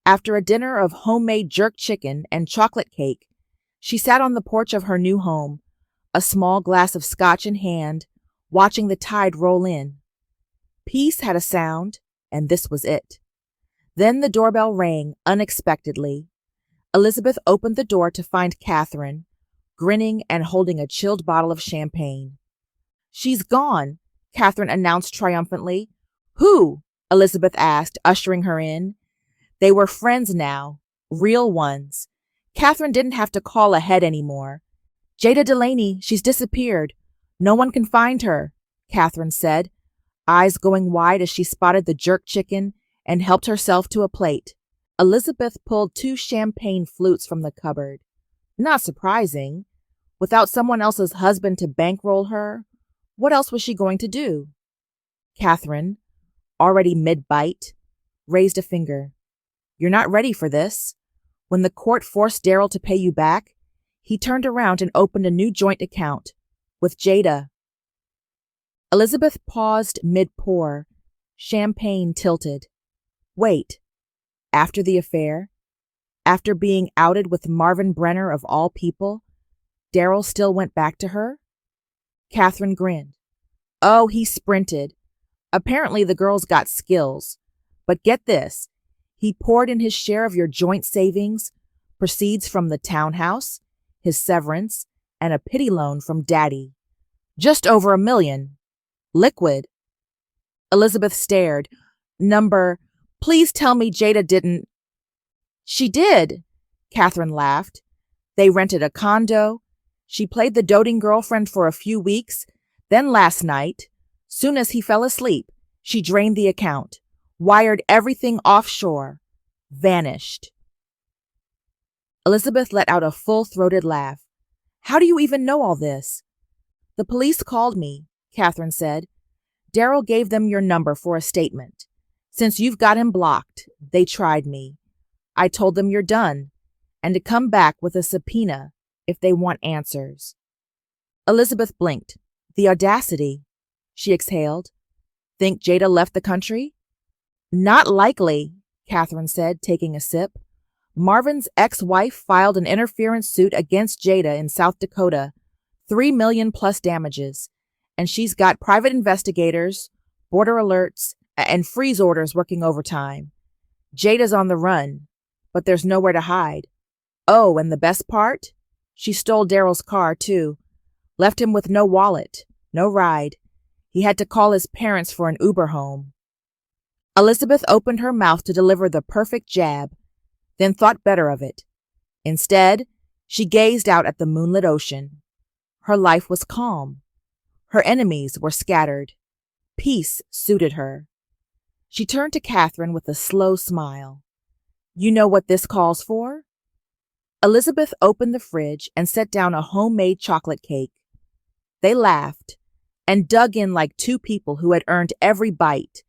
after a dinner of homemade jerk chicken and chocolate cake, she sat on the porch of her new home, a small glass of scotch in hand, watching the tide roll in. Peace had a sound, and this was it. Then the doorbell rang unexpectedly. Elizabeth opened the door to find Catherine, grinning and holding a chilled bottle of champagne. "She's gone," Catherine announced triumphantly. "Who?" Elizabeth asked, ushering her in. They were friends now, real ones. Catherine didn't have to call ahead anymore. "Jada Delaney, she's disappeared. No one can find her," Catherine said, eyes going wide as she spotted the jerk chicken and helped herself to a plate. Elizabeth pulled 2 champagne flutes from the cupboard. Not surprising. Without someone else's husband to bankroll her, what else was she going to do? Catherine, already mid-bite, raised a finger. "You're not ready for this. When the court forced Daryl to pay you back, he turned around and opened a new joint account with Jada." Elizabeth paused mid-pour, champagne tilted. Wait, after the affair? After being outed with Marvin Brenner of all people, Daryl still went back to her? Catherine grinned. "Oh, he sprinted. Apparently the girl's got skills. But get this, he poured in his share of your joint savings, proceeds from the townhouse, his severance, and a pity loan from Daddy. Just over $1 million. Liquid." Elizabeth stared. Please tell me Jada didn't." "She did," Catherine laughed. "They rented a condo. She played the doting girlfriend for a few weeks. Then last night, soon as he fell asleep, she drained the account, wired everything offshore, vanished." Elizabeth let out a full-throated laugh. "How do you even know all this?" The police called me, Catherine said. Daryl gave them your number for a statement. Since you've got him blocked, they tried me. I told them you're done, and to come back with a subpoena if they want answers. Elizabeth blinked. The audacity, she exhaled. Think Jada left the country? Not likely, Catherine said, taking a sip. Marvin's ex-wife filed an interference suit against Jada in South Dakota, $3 million plus damages, and she's got private investigators, border alerts, and freeze orders working overtime. Jada's on the run, but there's nowhere to hide. Oh, and the best part? She stole Daryl's car, too. Left him with no wallet, no ride. He had to call his parents for an Uber home. Elizabeth opened her mouth to deliver the perfect jab, then thought better of it. Instead, she gazed out at the moonlit ocean. Her life was calm. Her enemies were scattered. Peace suited her. She turned to Catherine with a slow smile. You know what this calls for? Elizabeth opened the fridge and set down a homemade chocolate cake. They laughed and dug in like two people who had earned every bite,